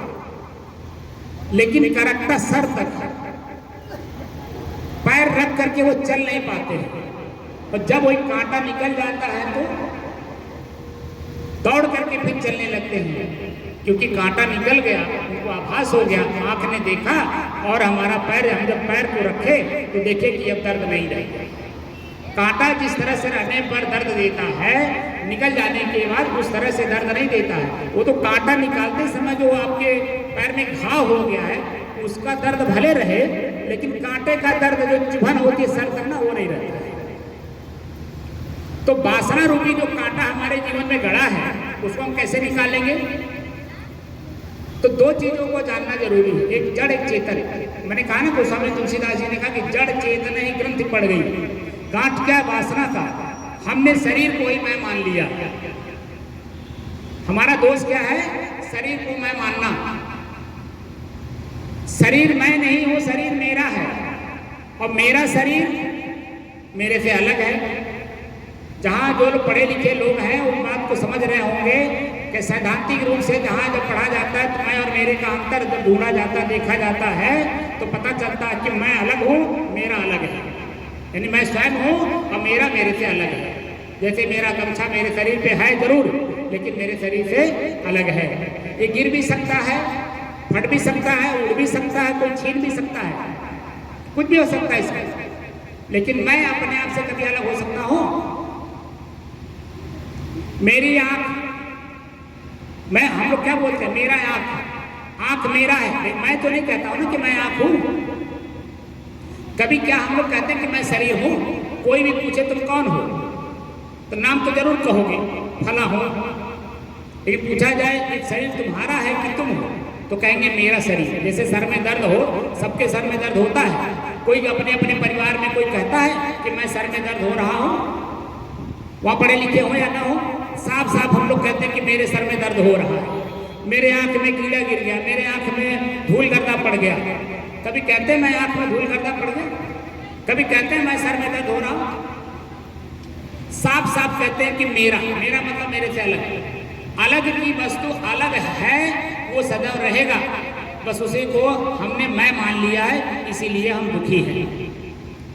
लेकिन करकता सर तक है, पैर रख करके वो चल नहीं पाते हैं। और जब वही कांटा निकल जाता है तो दौड़ करके फिर चलने लगते हैं, क्योंकि कांटा निकल गया, उनको आभास हो गया, आंख ने देखा और हमारा पैर, हम जब पैर को रखे तो देखे कि अब दर्द नहीं रहेगा। कांटा जिस तरह से रहने पर दर्द देता है, निकल जाने के बाद उस तरह से दर्द नहीं देता है। वो तो कांटा निकालते समय जो आपके पैर में घाव हो गया है उसका दर्द भले रहे, लेकिन कांटे का दर्द जो चुभन होती है सर तक ना, वो नहीं रहता है। तो वासना रूपी जो कांटा हमारे जीवन में गड़ा है उसको हम कैसे निकालेंगे? तो 2 चीजों को जानना जरूरी है, एक जड़ एक चेतन। मैंने कहा ना, गोस्वामी तुलसीदास जी ने कहा कि जड़ चेतन ही ग्रंथि पड़ गई। गांठ क्या? वासना का। हमने शरीर को ही मैं मान लिया। हमारा दोष क्या है? शरीर को मैं मानना। शरीर मैं नहीं हूं, शरीर मेरा है और मेरा शरीर मेरे से अलग है। जहां जो लोग पढ़े लिखे लोग हैं उस बात को समझ रहे होंगे कि सैद्धांतिक रूप से जहां जब पढ़ा जाता है तो मैं और मेरे का अंतर जब ढूंढा जाता देखा जाता है तो पता चलता है कि मैं अलग हूं, मेरा अलग है। यानी मैं स्वयं हूं और मेरा मेरे से अलग है। जैसे मेरा गमछा मेरे शरीर पे है जरूर, लेकिन मेरे शरीर से अलग है। ये गिर भी सकता है, फट भी सकता है, उड़ भी सकता है, कोई छीन भी सकता है, कुछ भी हो सकता है इसमें, लेकिन मैं अपने आप से कभी अलग हो सकता हूं? मेरी आंख, मैं हम लोग क्या बोलते हैं, मेरा आंख मेरा है। मैं तो नहीं कहता हूं ना कि मैं आंख हूं। कभी क्या हम लोग कहते हैं कि मैं शरीर हूं? कोई भी पूछे तुम कौन हो तो नाम तो जरूर कहोगे, फला हो। लेकिन पूछा जाए कि शरीर तुम्हारा है कि तुम हो, तो कहेंगे मेरा शरीर। जैसे सर में दर्द हो, सबके सर में दर्द होता है। कोई अपने अपने परिवार में कोई कहता है कि मैं सर में दर्द हो रहा हूं, वहां पढ़े लिखे हो या ना हो, साफ साफ हम लोग कहते हैं कि मेरे सर में दर्द हो रहा है, मेरे आंख में कीड़ा गिर गया, मेरे आंख में धूल गर्दा पड़ गया। कभी कहते हैं मैं आंख में धूल गर्दा पड़ गया? कभी कहते हैं मैं सर में दर्द हो रहा हूं? साफ साफ कहते हैं कि मेरा मतलब मेरे से अलग है। अलग की वस्तु अलग है, वो सदैव रहेगा, बस उसी को हमने मैं मान लिया है, इसीलिए हम दुखी हैं।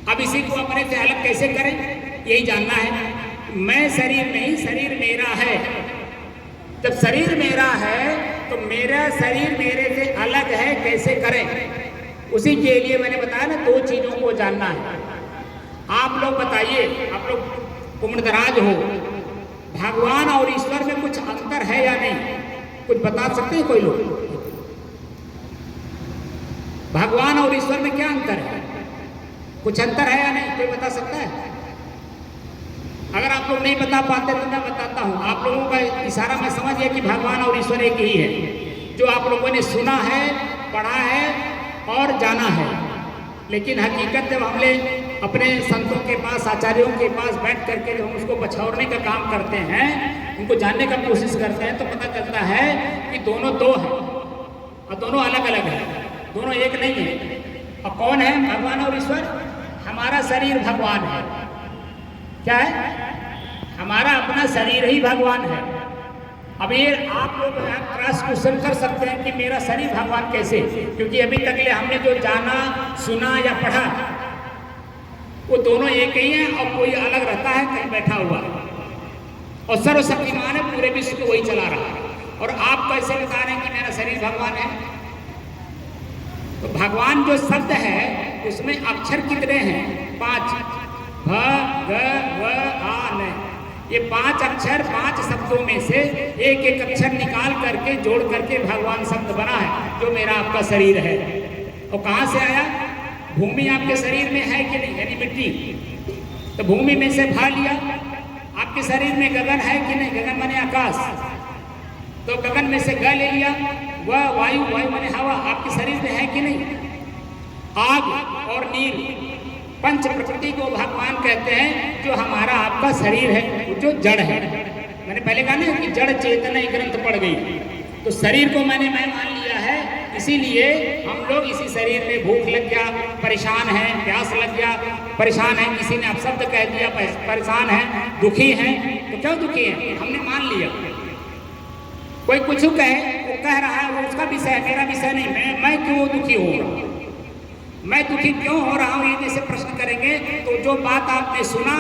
अब इसी को अपने से अलग कैसे करें, यही जानना है। मैं शरीर नहीं, शरीर मेरा है। जब शरीर मेरा है तो मेरा शरीर मेरे से अलग है, कैसे करें? उसी के लिए मैंने बताया ना, दो चीजों को जानना है। आप लोग बताइए, आप लोग उम्रदराज हो, भगवान और ईश्वर में कुछ अंतर है या नहीं? कुछ बता सकते हैं कोई लोग? भगवान और ईश्वर में क्या अंतर है? कुछ अंतर है या नहीं? कोई बता सकता है? अगर आप लोग नहीं बता पाते तो मैं बताता हूं। आप लोगों का इशारा में समझ गया कि भगवान और ईश्वर एक ही है, जो आप लोगों ने सुना है, पढ़ा है और जाना है। लेकिन हकीकत जब हमने अपने संतों के पास, आचार्यों के पास बैठ करके हम उसको बछौरने का काम करते हैं, उनको जानने का कोशिश करते हैं, तो पता चलता है कि दोनों दो हैं और दोनों अलग अलग हैं, दोनों एक नहीं है। और कौन है भगवान और ईश्वर? हमारा शरीर भगवान है। क्या है? हमारा अपना शरीर ही भगवान है। अब ये आप लोग क्रॉस क्वेश्चन कर सकते हैं कि मेरा शरीर भगवान कैसे? क्योंकि अभी तक ले हमने जो जाना, सुना या पढ़ा, वो दोनों एक ही हैं और कोई अलग रहता है कहीं बैठा हुआ, और सर्वशक्तिमान है, पूरे विश्व को वही चला रहा है। और आप कैसे बता रहे हैं कि मेरा शरीर भगवान है? तो भगवान जो शब्द है उसमें अक्षर कितने हैं? 5, भ, ग, व, आ, न। ये 5 अक्षर, 5 शब्दों में से एक एक अक्षर निकाल करके जोड़ करके भगवान शब्द बना है, जो मेरा आपका शरीर है। और कहाँ से आया? भूमि आपके शरीर में है कि नहीं? यानी मिट्टी, तो भूमि में से भा लिया। आपके शरीर में गगन है कि नहीं? गगन माने आकाश, तो गगन में से ग ले लिया। वह वायु, वायु माने हवा, आपके शरीर में है कि नहीं? आग और नीर, पंच प्रकृति को भगवान कहते हैं, जो हमारा आपका शरीर है, जो जड़ है। मैंने पहले कहा ना कि जड़ चेतना ग्रंथ पड़ गई, तो शरीर को मैं मान लिया है। इसीलिए हम लोग इसी शरीर में भूख लग गया, परेशान है, प्यास लग गया, परेशान है, किसी ने अपशब्द कह दिया, परेशान है, दुखी है। तो क्यों दुखी है? हमने मान लिया। कोई कुछ कहे, वो कह रहा है, वो उसका विषय है, मेरा विषय नहीं। मैं क्यों दुखी हो रहा हूँ, मैं दुखी क्यों हो रहा हूँ, ये जैसे प्रश्न करेंगे तो जो बात आपने सुना,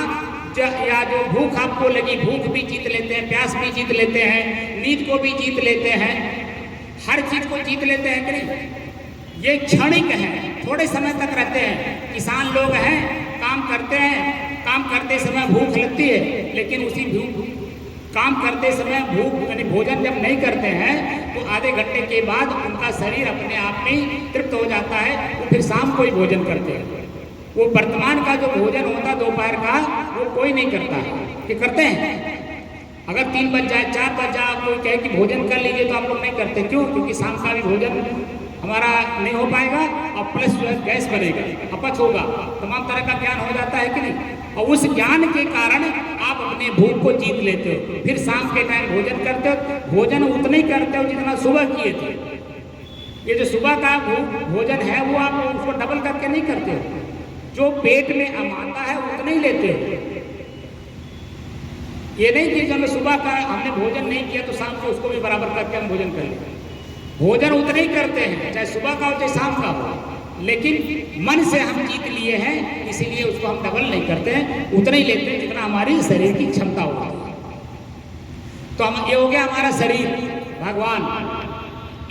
या जो भूख आपको लगी, भूख भी जीत लेते हैं, प्यास भी जीत लेते हैं, नींद को भी जीत लेते हैं, हर चीज को जीत लेते हैं कि नहीं? ये क्षणिक है, थोड़े समय तक रहते हैं। किसान लोग हैं, काम करते हैं, काम करते समय भूख लगती है, लेकिन उसी काम करते समय भूख यानी भोजन जब नहीं करते हैं तो आधे घंटे के बाद उनका शरीर अपने आप में तृप्त हो जाता है, वो फिर शाम को ही भोजन करते हैं। वो वर्तमान का जो भोजन होता दोपहर का, वो कोई नहीं करता है। कि करते हैं? अगर 3 बज जाए, 4 बज जाए, कोई कहे कि भोजन कर लीजिए, तो आप लोग नहीं करते। क्यों? क्योंकि शाम का भी भोजन हमारा नहीं हो पाएगा और प्लस जो है गैस बनेगा, अपच होगा, तमाम तरह का ज्ञान हो जाता है कि नहीं? और उस ज्ञान के कारण आप अपने भूख को जीत लेते हो। फिर शाम के टाइम भोजन करते हो, भोजन उतना ही करते हो जितना सुबह किए थे। ये जो सुबह का भोजन है वो आप उसको डबल करके नहीं करते हो, जो पेट में आता है उतना ही लेते हो। ये नहीं कि जब सुबह का हमने भोजन नहीं किया तो शाम को उसको भी बराबर करके हम भोजन कर लें। भोजन उतना ही करते हैं, चाहे सुबह का हो चाहे शाम का हो, लेकिन मन से हम जीत लिए हैं, इसीलिए उसको हम डबल नहीं करते हैं, उतना ही लेते हैं जितना हमारी शरीर की क्षमता होती है। तो हम ये हो गया हमारा शरीर। भगवान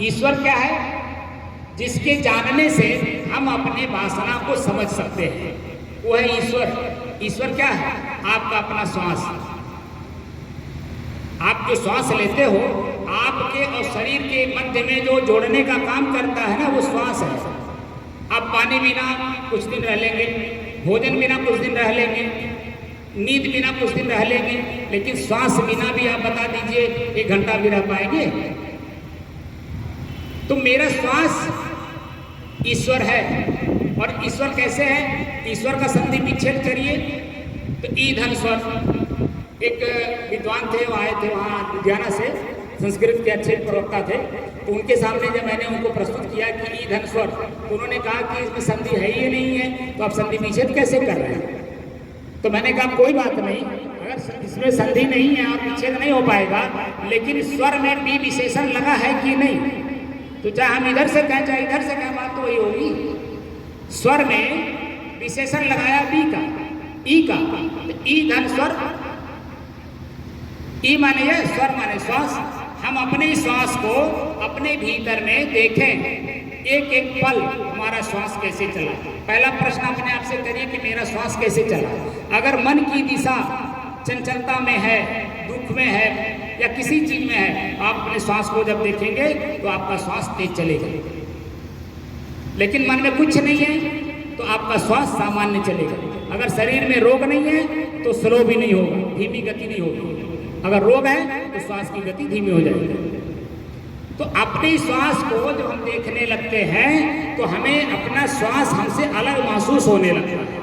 ईश्वर क्या है? जिसके जानने से हम अपने वासना को समझ सकते हैं, वो है ईश्वर। ईश्वर क्या है? आपका अपना श्वास। आप जो श्वास लेते हो, आपके और शरीर के मध्य में जो जोड़ने का काम करता है ना, वो श्वास है। आप पानी बिना कुछ दिन रह लेंगे, भोजन बिना कुछ दिन रह लेंगे, नींद बिना कुछ दिन रह लेंगे, लेकिन श्वास बिना भी आप बता दीजिए 1 घंटा भी रह पाएंगे? तो मेरा श्वास ईश्वर है। और ईश्वर कैसे है? ईश्वर का संधि विच्छेद करिए तो ईधन स्वर। एक विद्वान थे, वो आए थे वहाँ लुधियाना से, संस्कृत के अच्छे प्रवक्ता थे। तो उनके सामने जब मैंने उनको प्रस्तुत किया कि ईधन स्वर, तो उन्होंने कहा कि इसमें संधि है ही नहीं है, तो आप संधि विच्छेद कैसे कर रहे हैं? तो मैंने कहा कोई बात नहीं, अगर इसमें संधि नहीं है और विच्छेद नहीं हो पाएगा, लेकिन स्वर में भी विशेषण लगा है कि नहीं, तो चाहे हम इधर से कहें चाहे इधर से कहें, बात तो वही होगी। स्वर में विशेषण लगाया बी का, ई का, तो ईधन स्वर। ई माने ये, स्वर माने श्वास। हम अपने श्वास को अपने भीतर में देखें, एक एक पल हमारा श्वास कैसे चला। पहला प्रश्न अपने आप से करिए कि मेरा श्वास कैसे चला। अगर मन की दिशा चंचलता में है, दुख में है या किसी चीज में है, आप अपने श्वास को जब देखेंगे तो आपका श्वास तेज चलेगा। लेकिन मन में कुछ नहीं है तो आपका श्वास सामान्य चलेगा। अगर शरीर में रोग नहीं है तो स्लो भी नहीं होगा, धीमी गति नहीं होगी। अगर रोग है तो श्वास की गति धीमी हो जाएगी। तो अपने श्वास को जब हम देखने लगते हैं तो हमें अपना श्वास हमसे अलग महसूस होने लगता है।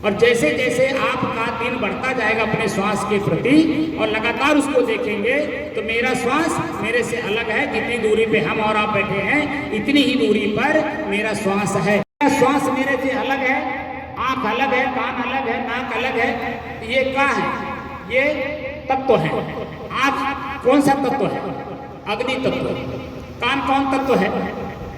और जैसे जैसे आपका दिन बढ़ता जाएगा अपने श्वास के प्रति और लगातार उसको देखेंगे तो मेरा श्वास मेरे से अलग है। जितनी दूरी पे हम और आप बैठे हैं इतनी ही दूरी पर मेरा श्वास है। मेरा श्वास मेरे से अलग है, आँख अलग है, कान अलग है, नाक अलग है। ये क्या है? ये तत्व है। आँख कौन सा तत्व है? अग्नि तत्व। कान कौन तत्व है?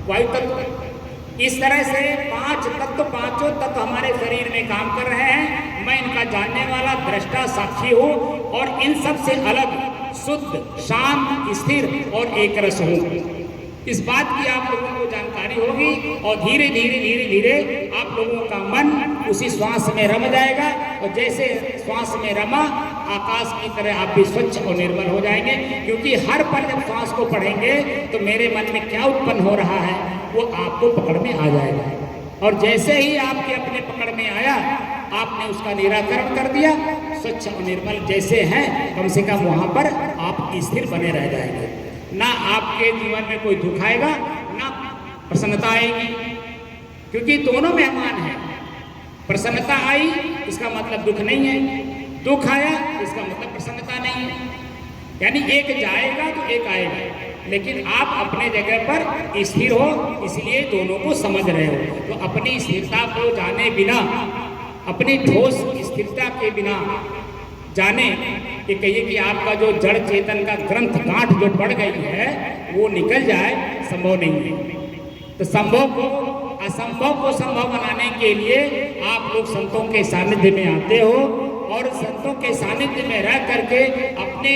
वायु तत्व। इस तरह से 5 तत्व, पांचों तत्व हमारे शरीर में काम कर रहे हैं। मैं इनका जानने वाला दृष्टा साक्षी हूँ और इन सब से अलग, शुद्ध, शांत, स्थिर और एक रस हूँ। इस बात की आप लोगों को जानकारी होगी और धीरे धीरे धीरे धीरे आप लोगों का मन उसी श्वास में रम जाएगा। और जैसे श्वास में रमा, आकाश की तरह आप भी स्वच्छ और निर्मल हो जाएंगे। क्योंकि हर पल जब श्वास को पढ़ेंगे तो मेरे मन में क्या उत्पन्न हो रहा है वो आपको पकड़ में आ जाएगा। और जैसे ही आपके अपने पकड़ में आया, आपने उसका निराकरण कर दिया, स्वच्छ और निर्मल जैसे हैं कम से कम वहाँ पर आप स्थिर बने रह जाएंगे। ना आपके जीवन में कोई दुख आएगा, ना प्रसन्नता आएगी, क्योंकि दोनों मेहमान हैं। प्रसन्नता आई इसका मतलब दुख नहीं है, दुख आया इसका मतलब प्रसन्नता नहीं है। यानी एक जाएगा तो एक आएगा, लेकिन आप अपने जगह पर स्थिर हो, इसलिए दोनों को समझ रहे हो। तो अपनी स्थिरता को जाने बिना, अपनी ठोस स्थिरता के बिना जाने कि कहिए कि आपका जो जड़ चेतन का ग्रंथ गांठ जो बढ़ गई है वो निकल जाए, संभव नहीं है। तो संभव को, असंभव को संभव बनाने के लिए आप लोग संतों के सानिध्य में आते हो और संतों के सानिध्य में रह करके अपने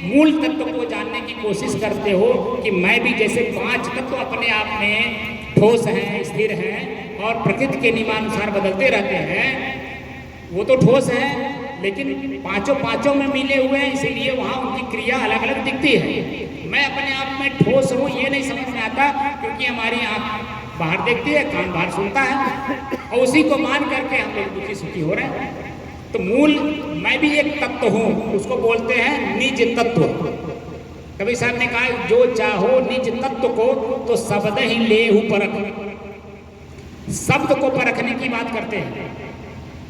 मूल तत्व को जानने की कोशिश करते हो कि मैं भी जैसे 5 तत्व अपने आप में ठोस हैं, स्थिर हैं और प्रकृति के नियमानुसार बदलते रहते हैं, वो तो ठोस है, लेकिन पांचों में मिले हुए हैं, इसीलिए वहाँ उनकी क्रिया अलग अलग दिखती है। मैं अपने आप में ठोस हूँ ये नहीं समझ में आता, क्योंकि हमारी आँख बाहर देखती है, कान बाहर सुनता है और उसी को मान करके हम लोग दुखी सुखी हो रहे हैं। तो मूल मैं भी एक तत्व हूँ, उसको बोलते हैं निज तत्व। कबीर साहब ने कहा जो चाहो निज तत्व को तो शब्द ही लेहु परख। शब्द को परखने की बात करते हैं।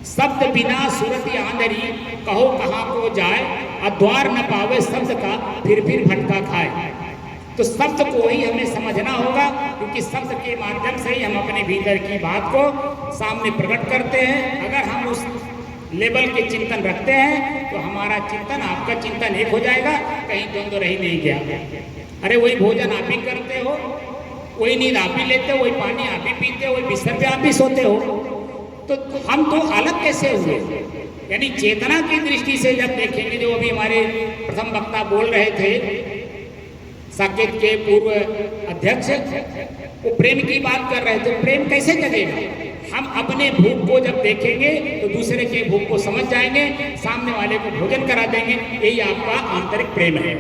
शब्द बिना सूरत आंधरी, कहो कहाँ को जाए, अद्वार न पावे शब्द का, फिर भटका खाए। तो शब्द को ही हमें समझना होगा, क्योंकि शब्द के माध्यम से ही हम अपने भीतर की बात को सामने प्रकट करते हैं। अगर हम उस लेवल के चिंतन रखते हैं तो हमारा चिंतन आपका चिंतन एक हो जाएगा, कहीं द्वंद्व रह नहीं गया। अरे वही भोजन आप ही करते हो, वही नींद आप ही लेते हो, वही पानी आप ही पीते हो, वही बिस्तर पे आप ही सोते हो, तो हम तो अलग कैसे हुए? यानी चेतना की दृष्टि से जब देखेंगे, जो अभी हमारे प्रथम वक्ता बोल रहे थे, साकेत के पूर्व अध्यक्ष, वो प्रेम की बात कर रहे थे। प्रेम कैसे जगेगा? हम अपने भूख को जब देखेंगे तो दूसरे के भूख को समझ जाएंगे, सामने वाले को भोजन करा देंगे। यही आपका आंतरिक प्रेम है।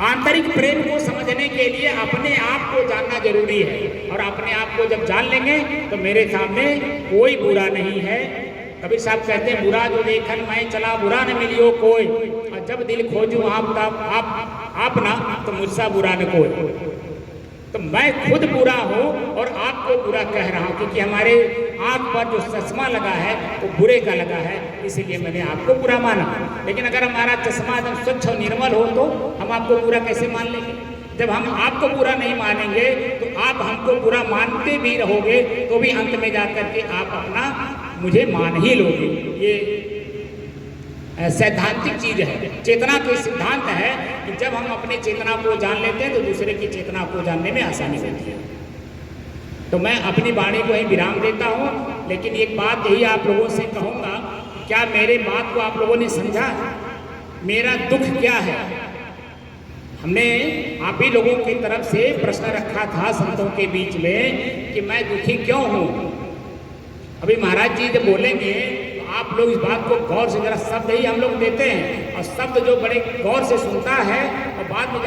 आंतरिक प्रेम को समझने के लिए अपने आप को जानना जरूरी है, और अपने आप को जब जान लेंगे तो मेरे सामने कोई बुरा नहीं है। कबीर साहब कहते हैं, बुरा जो देखन मैं चला, बुरा न मिलियो कोई, और जब दिल खोजूं आप ना, तो मुझसा बुरा न कोई। तो मैं खुद बुरा हूँ और आपको बुरा कह रहा हूँ, क्योंकि हमारे आँख पर जो चश्मा लगा है वो बुरे का लगा है, इसीलिए मैंने आपको बुरा माना। लेकिन अगर हमारा चश्मा एकदम स्वच्छ और निर्मल हो तो हम आपको बुरा कैसे मान लेंगे? जब हम आपको बुरा नहीं मानेंगे तो आप हमको बुरा मानते भी रहोगे, तो भी अंत में जाकर के आप अपना मुझे मान ही लोगे। ये सैद्धांतिक चीज है। चेतना के सिद्धांत है कि जब हम अपनी चेतना को जान लेते हैं तो दूसरे की चेतना को जानने में आसानी होती है। तो मैं अपनी वाणी को ही विराम देता हूँ, लेकिन एक बात यही आप लोगों से कहूँगा, क्या मेरे बात को आप लोगों ने समझा? मेरा दुख क्या है? हमने आप ही लोगों की तरफ से प्रश्न रखा था संतों के बीच में कि मैं दुखी क्यों हूँ। अभी महाराज जी जब बोलेंगे आप लोग इस बात को गौर से, जरा शब्द ही हम लोग देते हैं, और शब्द जो बड़े गौर से सुनता है और बाद में